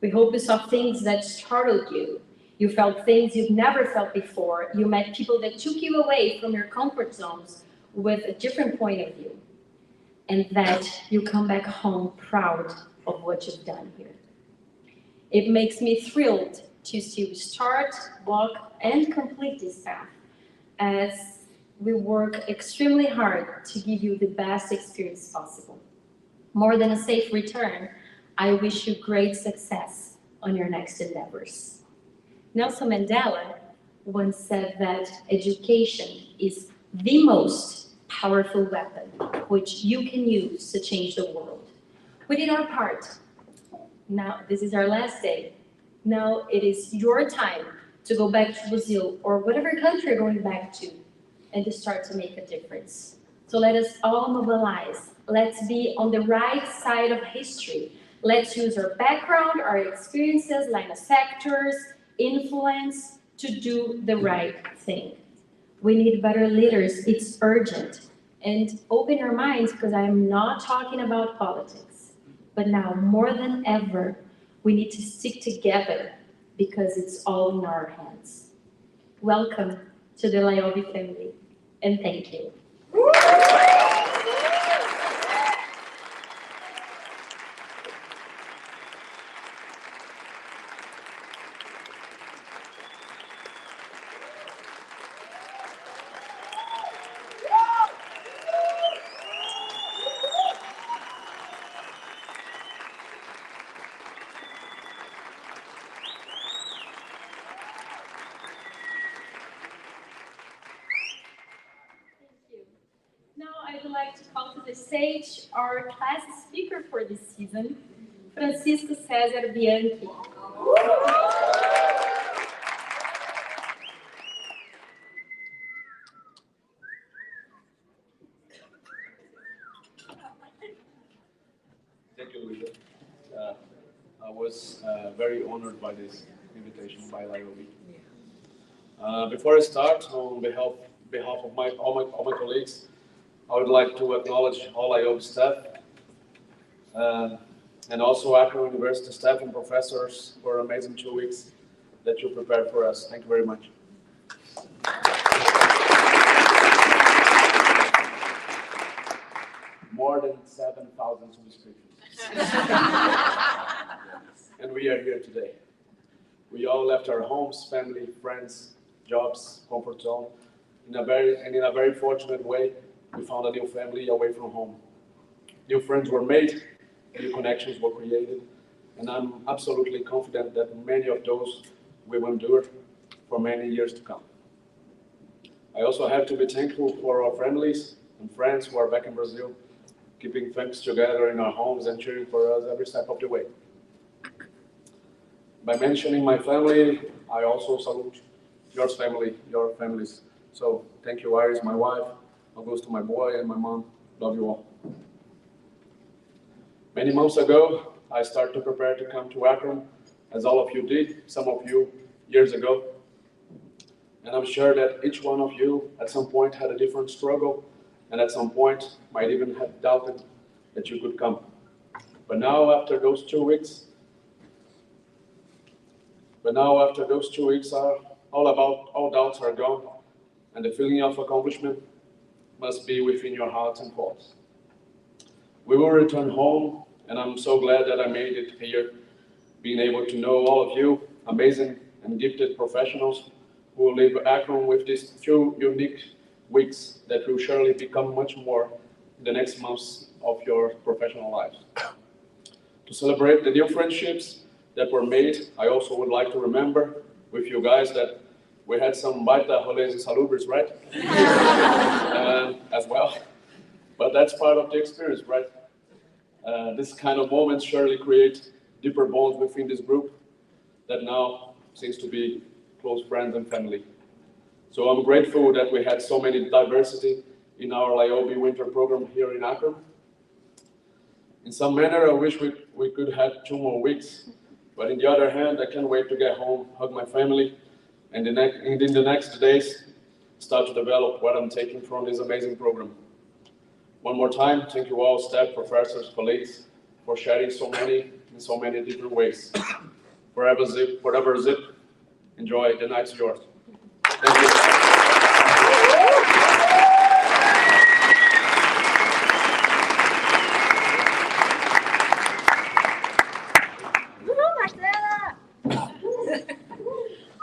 We hope you saw things that startled you. You felt things you've never felt before. You met people that took you away from your comfort zones with a different point of view. And that you come back home proud of what you've done here. It makes me thrilled to see you start, walk, and complete this path as we work extremely hard to give you the best experience possible. More than a safe return, I wish you great success on your next endeavors. Nelson Mandela once said that education is the most powerful weapon which you can use to change the world. We did our part. Now, this is our last day. Now it is your time to go back to Brazil or whatever country you're going back to and to start to make a difference. So let us all mobilize. Let's be on the right side of history. Let's use our background, our experiences, line of sectors, influence to do the right thing. We need better leaders, it's urgent. And open our minds, because I'm not talking about politics. But now, more than ever, we need to stick together because it's all in our hands. Welcome to the LAIOB family, and thank you. Now I'd like to call to the stage our class speaker for this season, Francisco César Bianchi. Thank you, Luisa. I was very honored by this invitation by LAIOB. Before I start, on behalf of all my colleagues, I would like to acknowledge all LAIOB staff and also Akron University staff and professors for amazing 2 weeks that you prepared for us. Thank you very much. More than 7,000 subscriptions. And we are here today. We all left our homes, family, friends, jobs, comfort zone. In a very fortunate way, we found a new family away from home. New friends were made, new connections were created, and I'm absolutely confident that many of those we will endure for many years to come. I also have to be thankful for our families and friends who are back in Brazil, keeping things together in our homes and cheering for us every step of the way. By mentioning my family, I also salute your families. So thank you, Iris, my wife, Augusto, my boy, and my mom. Love you all. Many months ago, I started to prepare to come to Akron, as all of you did, some of you years ago. And I'm sure that each one of you at some point had a different struggle, and at some point might even have doubted that you could come. But now after those 2 weeks are all doubts are gone, and the feeling of accomplishment must be within your hearts and thoughts. We will return home, and I'm so glad that I made it here, being able to know all of you, amazing and gifted professionals who will leave Akron with these 2 unique weeks that will surely become much more in the next months of your professional lives. To celebrate the new friendships that were made, I also would like to remember with you guys that we had some baita rolês insalubres, right? As well. But that's part of the experience, right? This kind of moments surely create deeper bonds within this group that now seems to be close friends and family. So I'm grateful that we had so many diversity in our LAIOB winter program here in Akron. In some manner, I wish we could have 2 more weeks. But in the other hand, I can't wait to get home, hug my family, and in the next days, start to develop what I'm taking from this amazing program. One more time, thank you all, staff, professors, colleagues, for sharing so many in so many different ways. Forever zip, enjoy, the night's yours. Thank you.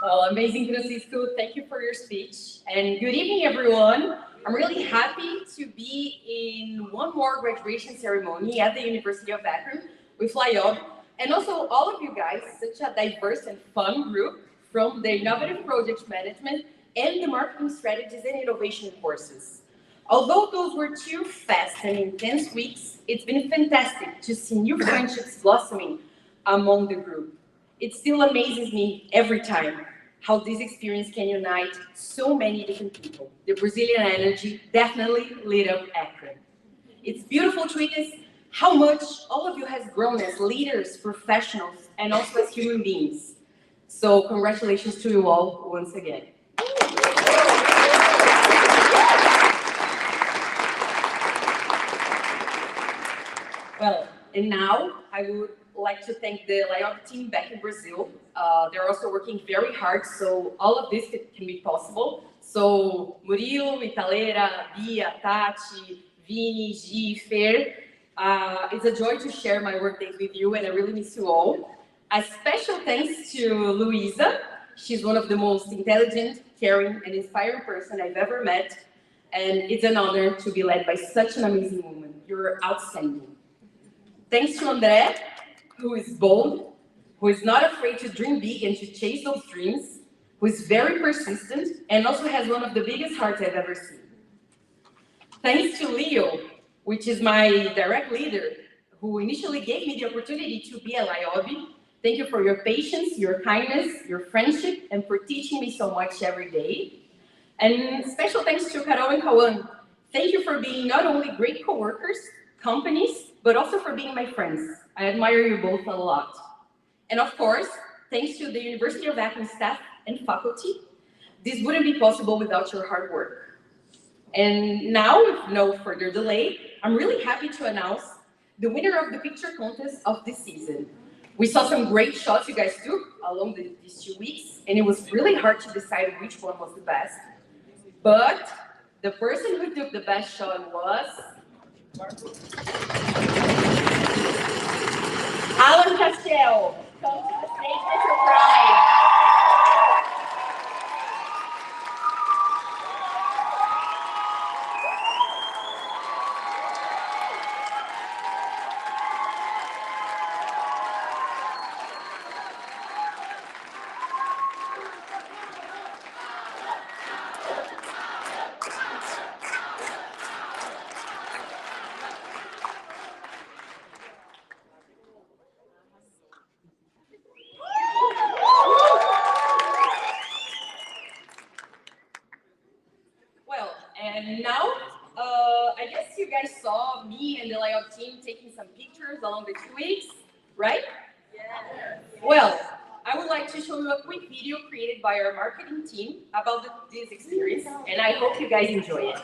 Well, amazing, Francisco. Thank you for your speech. And good evening, everyone. I'm really happy to be in one more graduation ceremony at the University of Akron with LAIOB. And also all of you guys, such a diverse and fun group from the Innovative Project Management and the Marketing Strategies and Innovation courses. Although those were 2 fast and intense weeks, it's been fantastic to see new friendships blossoming among the group. It still amazes me every time how this experience can unite so many different people. The Brazilian energy definitely lit up Akron. It's beautiful to witness how much all of you has grown as leaders, professionals, and also as human beings. So congratulations to you all once again. Well, and now I would like to thank the LAIOB team back in Brazil. They're also working very hard, so all of this can be possible. So Murilo, Italeira, Bia, Tati, Vini, Gi, Fer, it's a joy to share my work days with you, and I really miss you all. A special thanks to Luisa. She's one of the most intelligent, caring, and inspiring person I've ever met, and it's an honor to be led by such an amazing woman. You're outstanding. Thanks to André, who is bold, who is not afraid to dream big and to chase those dreams, who is very persistent, and also has one of the biggest hearts I've ever seen. Thanks to Leo, which is my direct leader, who initially gave me the opportunity to be a LAIOB. Thank you for your patience, your kindness, your friendship, and for teaching me so much every day. And special thanks to Carol and Kawan. Thank you for being not only great coworkers, companies, but also for being my friends. I admire you both a lot. And of course, thanks to the University of Akron staff and faculty, this wouldn't be possible without your hard work. And now, with no further delay, I'm really happy to announce the winner of the picture contest of this season. We saw some great shots you guys took along these 2 weeks, and it was really hard to decide which one was the best. But the person who took the best shot was Alan Castell. Come to the stage with your prize. And now, I guess you guys saw me and the LAIOB team taking some pictures along the 2 weeks, right? Yeah. Well, I would like to show you a quick video created by our marketing team about this experience, and I hope you guys enjoy it.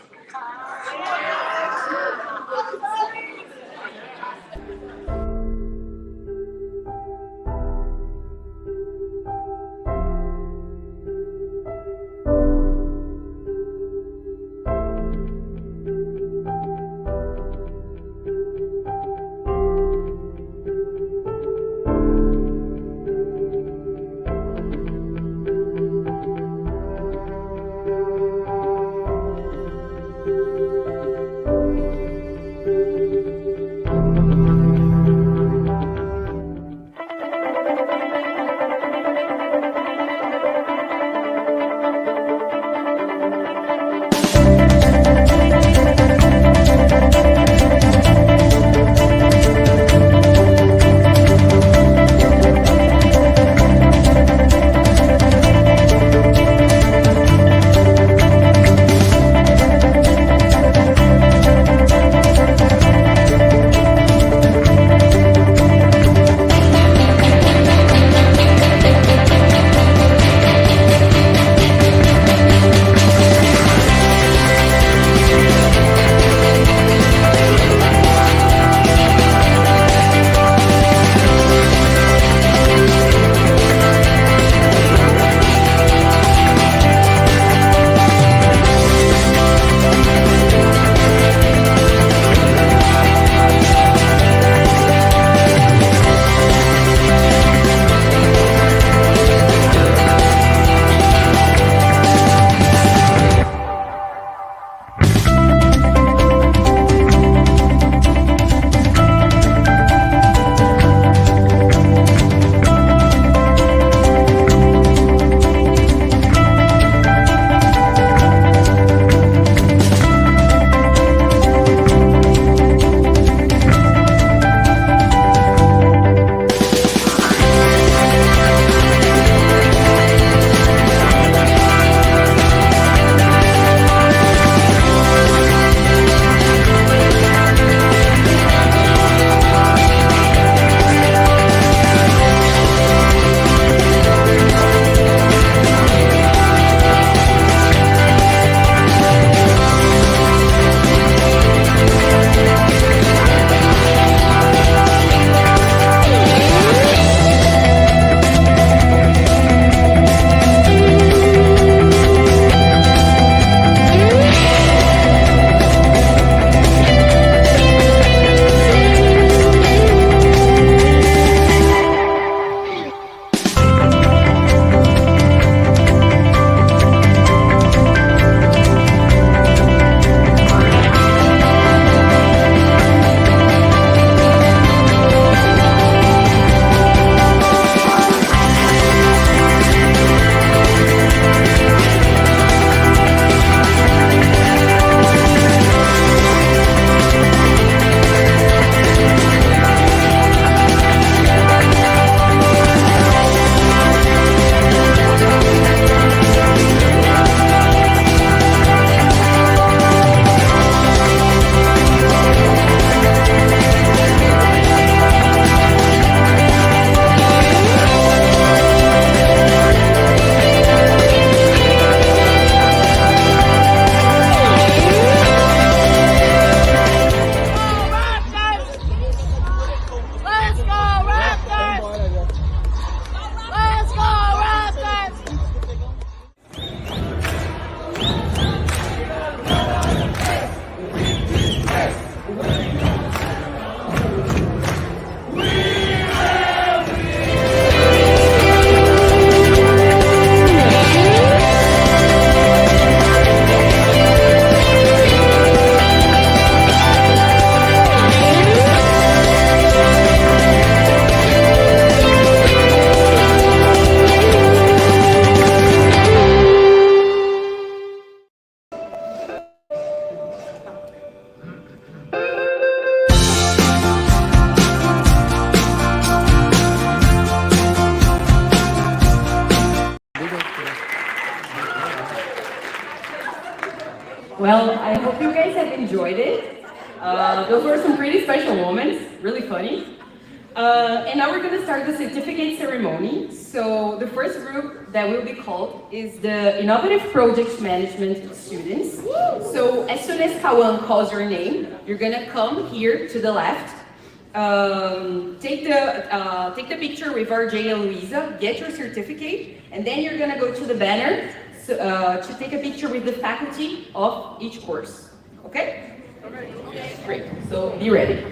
Well, I hope you guys have enjoyed it. Those were some pretty special moments, really funny. And now we're going to start the certificate ceremony. So the first group that will be called is the Innovative Project Management students. So as soon as Kawan calls your name, you're going to come here to the left. Take the picture with RJ and Luisa, get your certificate, and then you're going to go to the banner to take a picture with the faculty of each course. Okay? Great. So be ready.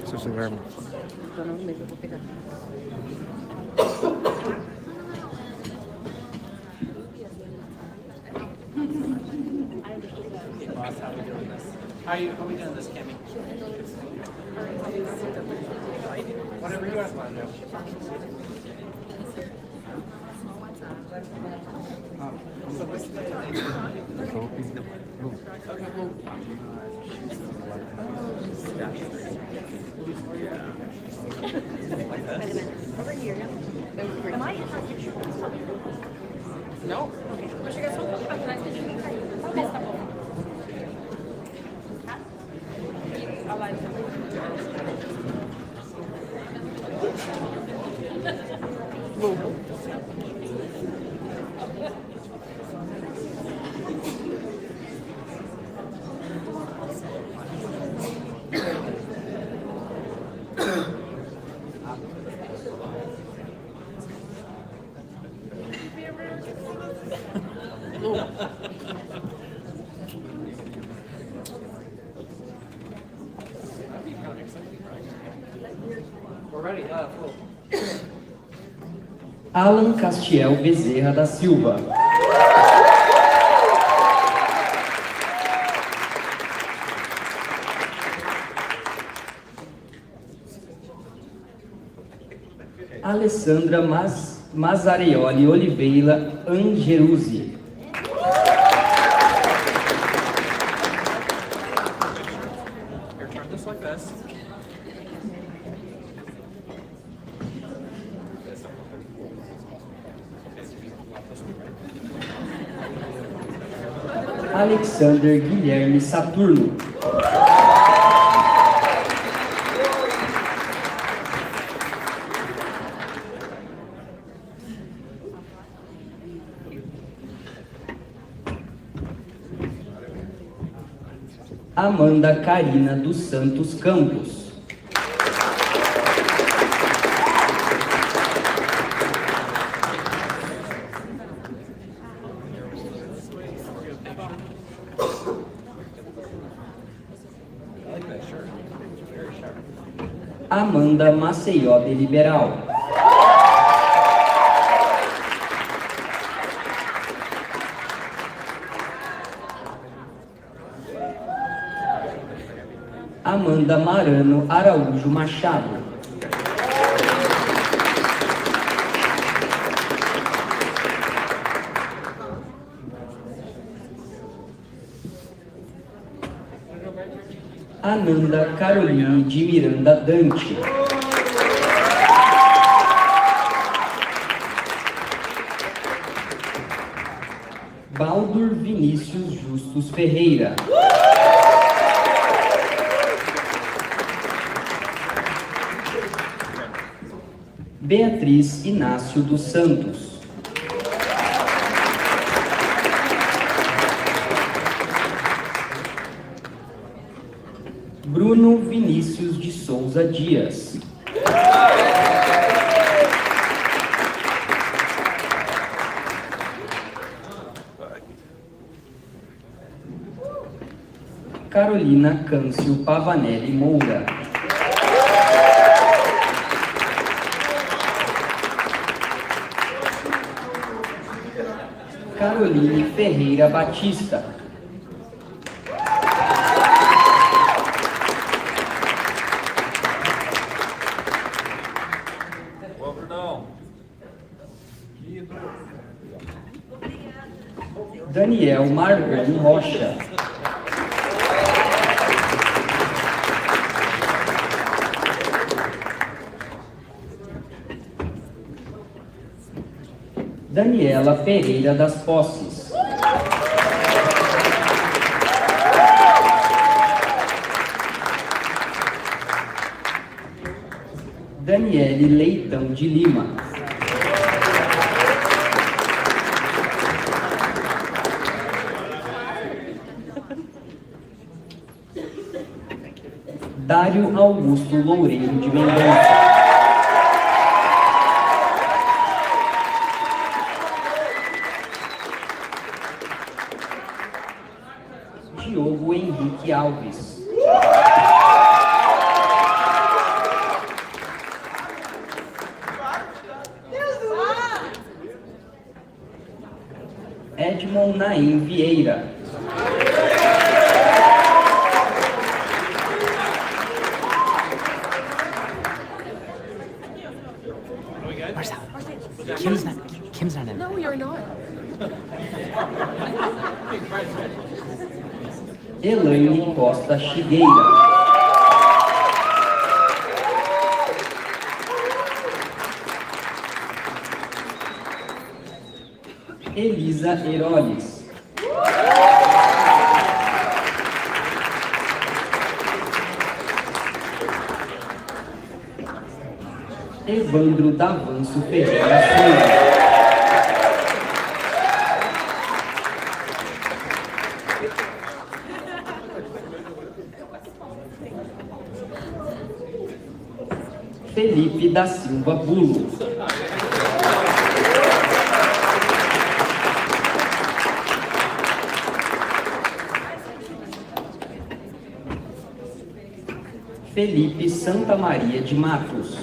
Seu celular, irmão. Eu vou pegar. How are we doing this, Kimmy? Whatever you guys want to do. So what's the okay, well. Over here. Am I in front of you? No. Okay. Mas chegar só um pouco pra trás que a gente não caiu. Mas tá bom. Olha lá, Alan Castiel Bezerra da Silva. Alessandra Mazzarioli Oliveira Angeruzzi. Turn this like this. Alexander Guilherme Saturno. Amanda Carina dos Santos Campos. Amanda Maceió de Liberal. Amanda Marano Araújo Machado. Ananda Caroline de Miranda Dante. Baldur Vinícius Justus Ferreira. Beatriz Inácio dos Santos. Bruno Vinícius de Souza Dias. Carolina Câncio Pavanelli Moura. Caroline Ferreira Batista. Daniel Margani Rocha. Daniela Pereira das Posses. Daniele Leitão de Lima. Dário Augusto Loureiro de Mendonça. Diogo Henrique Alves. Edmond Naim Vieira. Kim's not in. No, you're not. Elaine Costa Chigueira. Elisa Heroles. Evandro Davanço Ferreira Souza. Felipe da Silva Bulo. Felipe Santa Maria de Matos.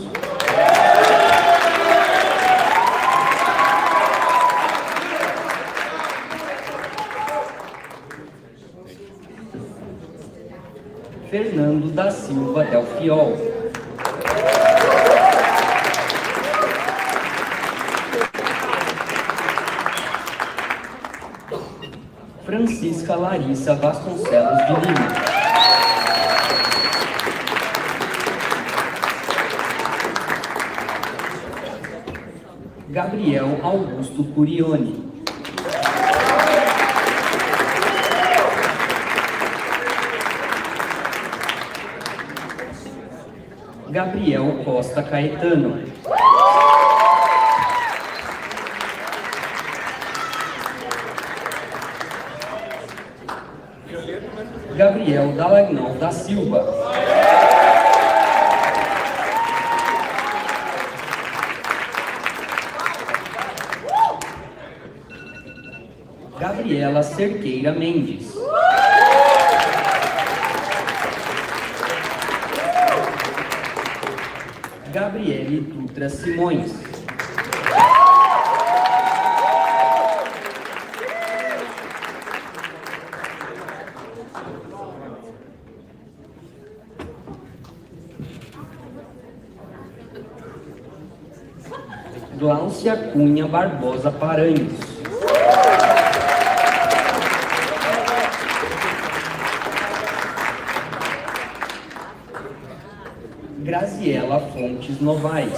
Fernando da Silva Del Fiol. Francisca Larissa Vasconcelos de Lima. Gabriel Augusto Curione. Gabriel Costa Caetano. Gabriel Dalagnol da Silva. Gabriela Cerqueira Mendes. Gabriele Dutra Simões. Gláucia Cunha Barbosa Paranhos. Graziela Fontes Novaes.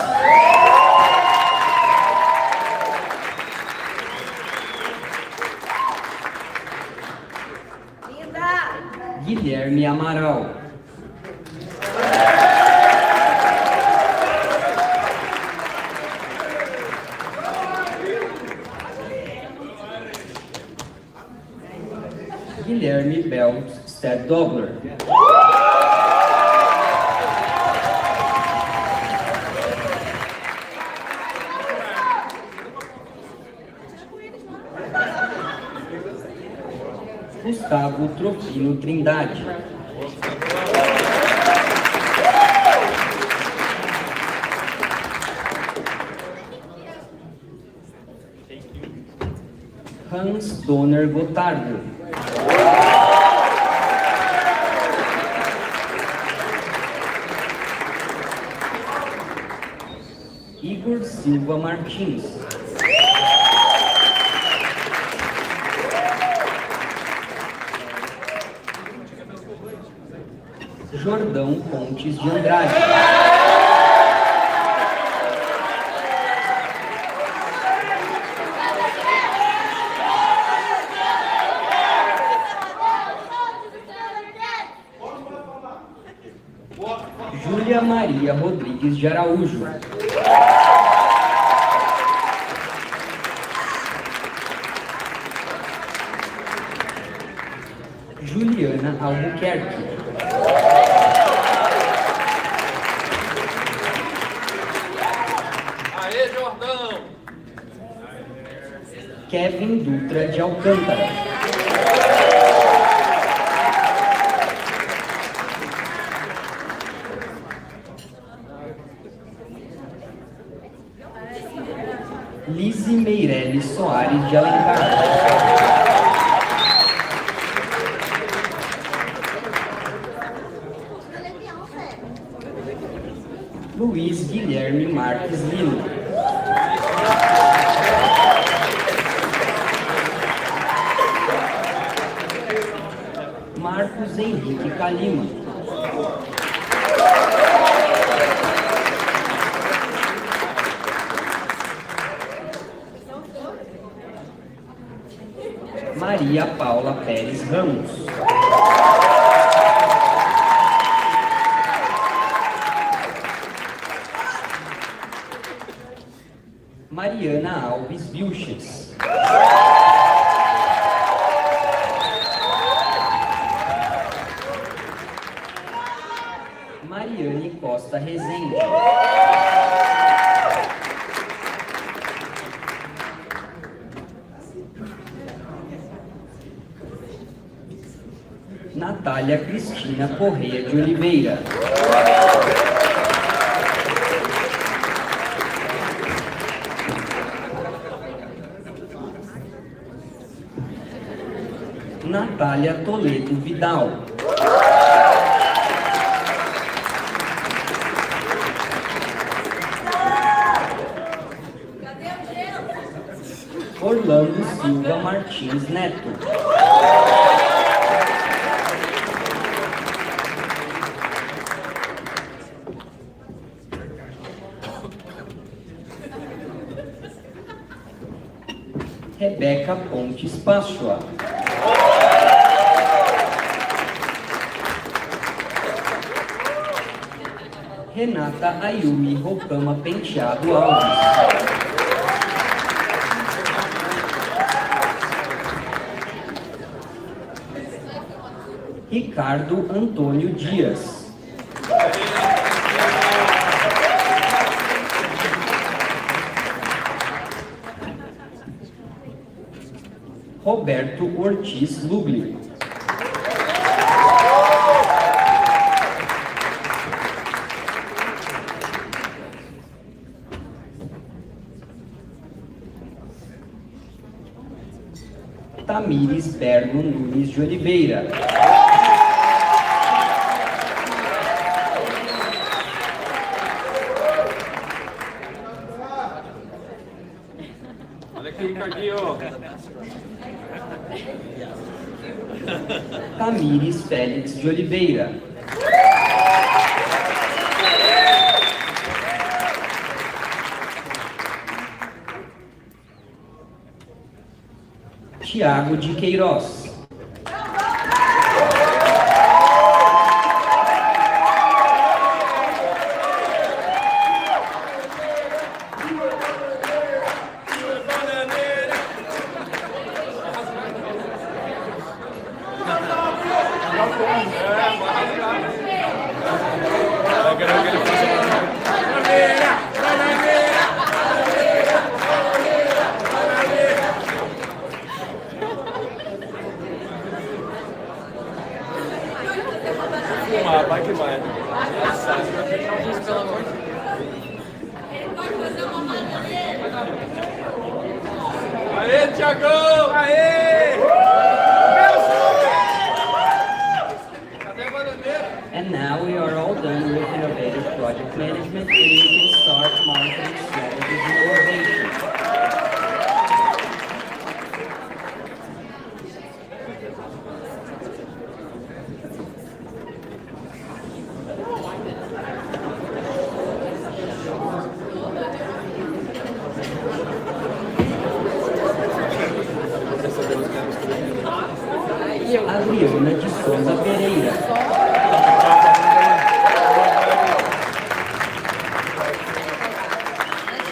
Guilherme Amaral. Guilherme Belt Stedobler. Gustavo Trofino Trindade. Hans Donner Gotardo. Igor Silva Martins. Jordão Pontes de Andrade. Júlia Maria Rodrigues de Araújo. Juliana Albuquerque. Aê, Jordão! Kevin Dutra de Alcântara. Lise Meirelles Soares de Alencar. Luiz Guilherme Marques Lino. Marcos Henrique Calima. Maria Paula Pérez Ramos. Mariana Alves Vilches. Mariane Costa Rezende. Natália Cristina Correia de Oliveira. Natália Toledo Vidal. Orlando Silva Martins Neto. Rebeca Pontes Páscoa. Renata Ayumi Rocama Penteado Alves. Ricardo Antônio Dias. Roberto Ortiz Lugli. Tamires Bergo Nunes de Oliveira. Olha aqui, Ricardinho. Tamires Félix de Oliveira. Tiago de Queiroz. demais. Pelo amor de Deus. Aê, Thiagão! Aê! And now we are all done with innovative project management, and we can start marketing strategies and innovation. Adriana de Souza Pereira.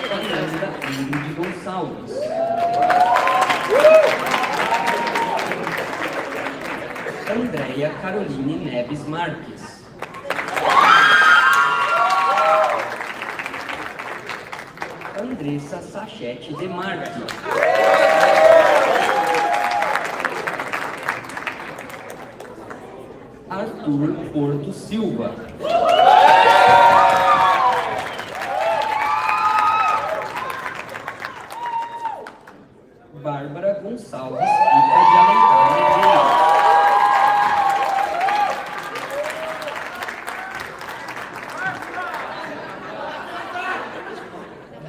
Fernanda Ingrid Gonçalves. Andréia Caroline Neves Marques. Andressa Sachete de Marques. Arthur Porto Silva. Bárbara Gonçalves Pica de Alencar Oliveira.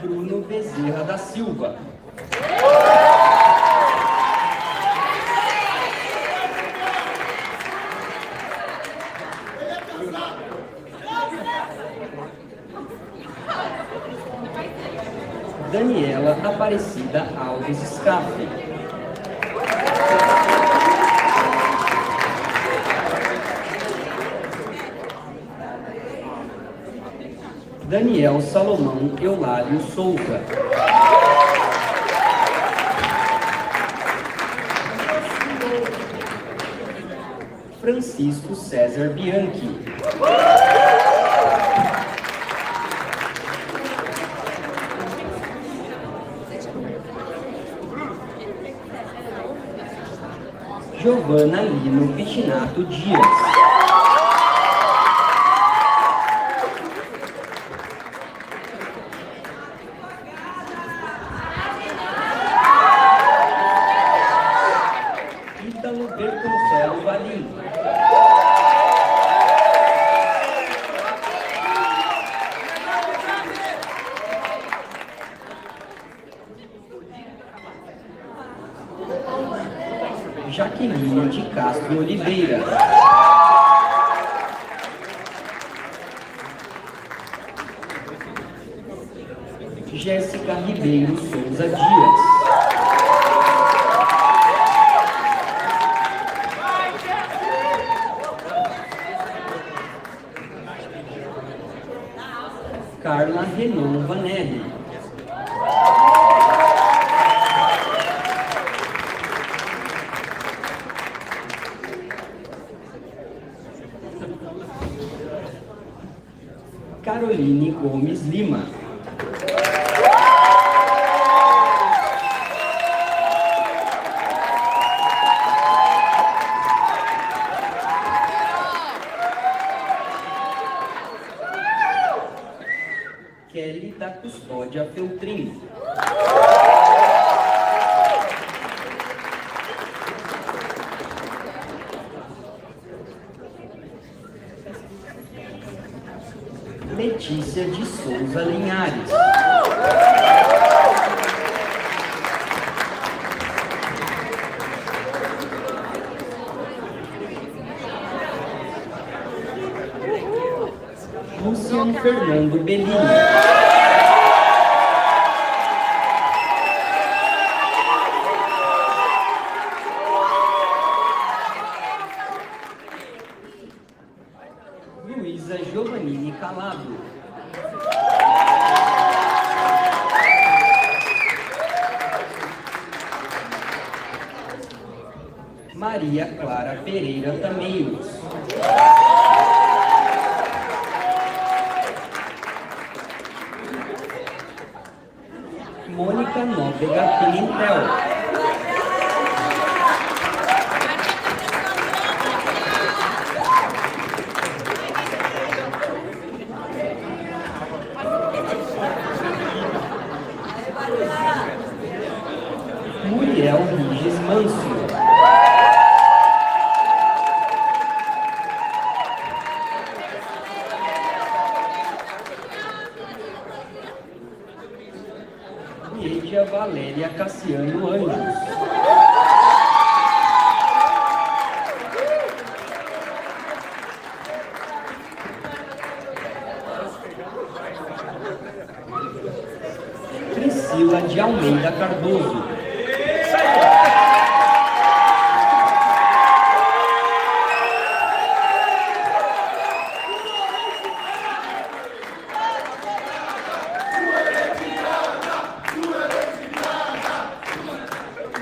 Bruno Bezerra da Silva. Daniela Aparecida Alves Scaffi. Daniel Salomão Eulário Souza. Francisco César Bianchi. Giovana Lino Pichinato Dias. Ítalo Bertoncello Valim. Jaqueline de Castro Oliveira. Jéssica Ribeiro Souza Dias. Carla Renan Vanelli. Caroline Gomes Lima. Kelly da Custódia Feltrin. Letícia de Souza Linhares. Luciano Fernando Bellini. Luísa Giovannini Calabro. Maria Clara Pereira Tameiros. Mônica Nóbrega Pimentel. Cláudia Valéria Cassiano Anjos. Priscila de Almeida Cardoso.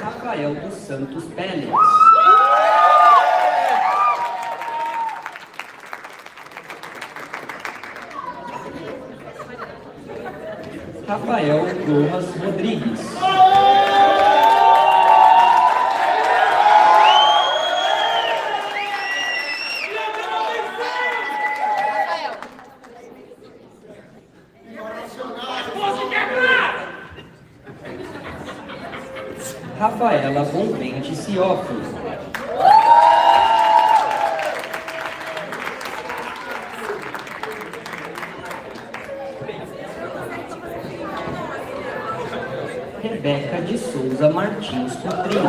Rafael dos Santos Pérez. Rafael Rojas Rodrigues. Rafaela Bonvente Ciófilo. Rebeca de Souza Martins Cotrim.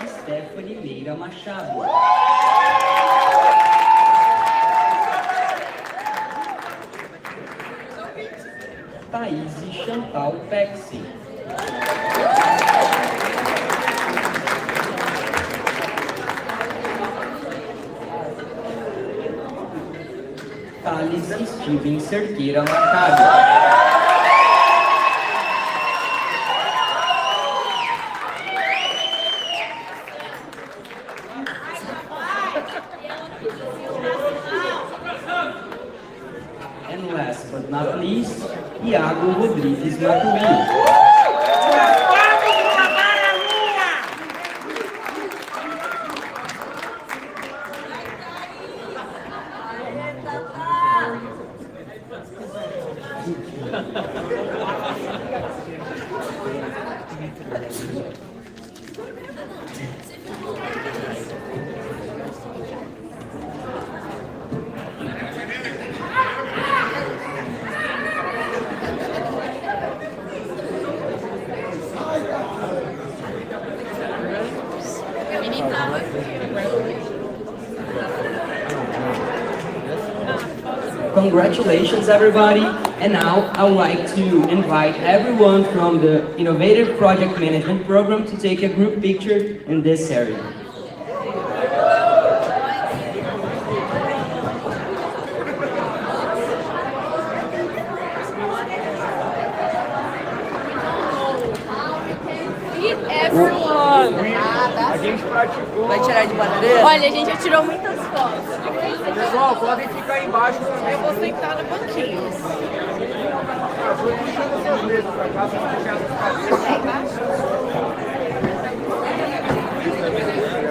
Stephanie Meira Machado. Thaís Chantal Pexi. Thales Steven Cerqueira Macário. And last but not least, Iago Rodrigues Matuí. Congratulations, everybody. And now I would like to invite everyone from the Innovative Project Management Program to take a group picture in this area. A gente praticou. Vai tirar de bandeira? Olha, a gente já tirou muitas fotos. Pessoal, podem ficar aí embaixo também. Eu vou sentar no banquinho. Foi puxando essas mesas pra cá, pra ficar as cadeiras.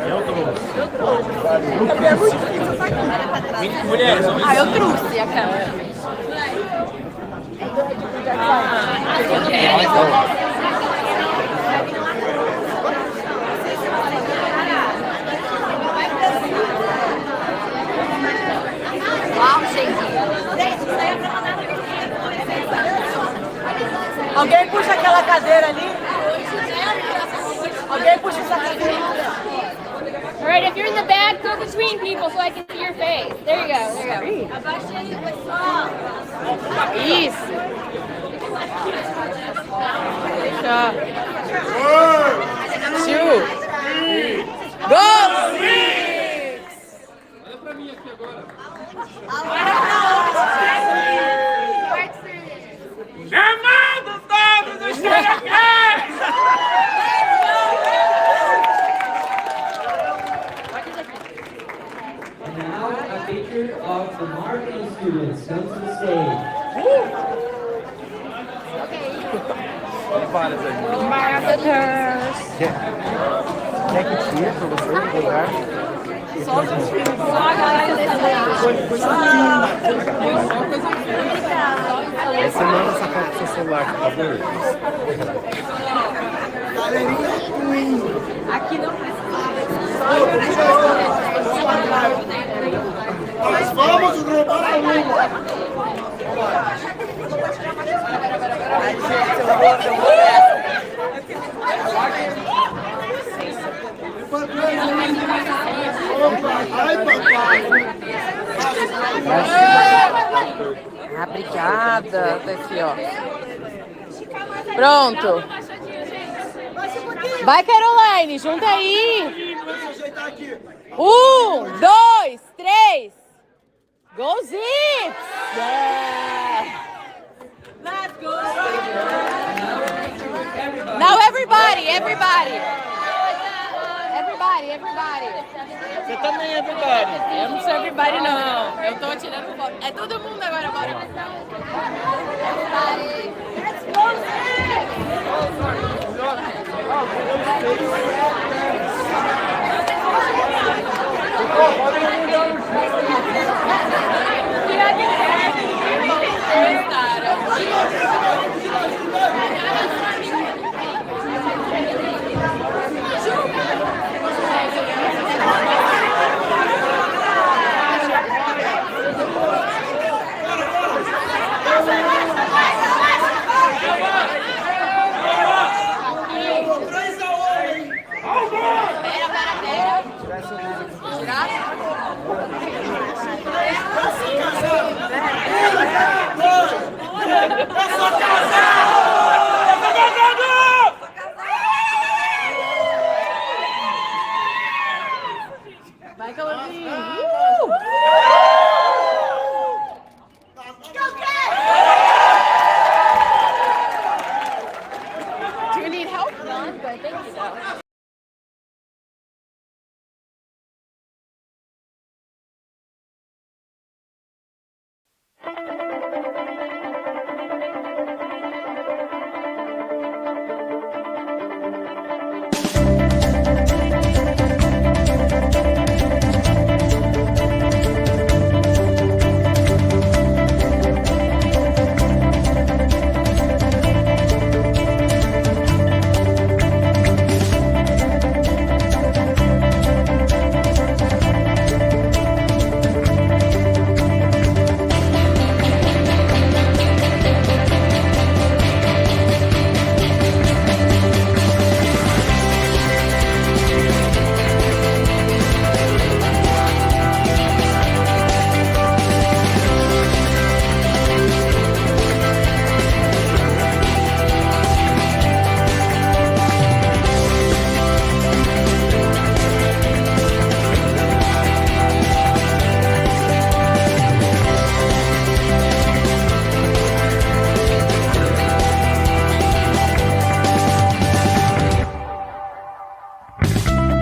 Eu trouxe. Também é muito difícil essa câmera. Mulheres, Eu trouxe a câmera. Alguém puxa aquela cadeira ali? Alguém puxa essa cadeira? All right, if you're in the back, go between people so I can see your face. There you go. There you go. Abaixando, pessoal. Isso. Go! Olha pra mim aqui agora. Chamando todos os xerequês! And now a picture of the marketing students comes to the stage. Várias aí. Marketers. Quer que tire pra você no lugar? Só os filhos. Só a galera Você manda essa foto pro seu celular, por favor. Galerinha, aqui não precisa. Ah, obrigada, tá aqui, ó. Pronto. Vai, Caroline, junta aí. 1, 2, 3. Go Zips! Yeah. Let's go. Now everybody. Everybody. Você também, everybody. Eu não sou everybody, não. Eu tô tirando foto. É todo mundo agora, bora. Everybody. Let's go Vai, Calavinho! Do you need help? No, I'm good. Thank you, though.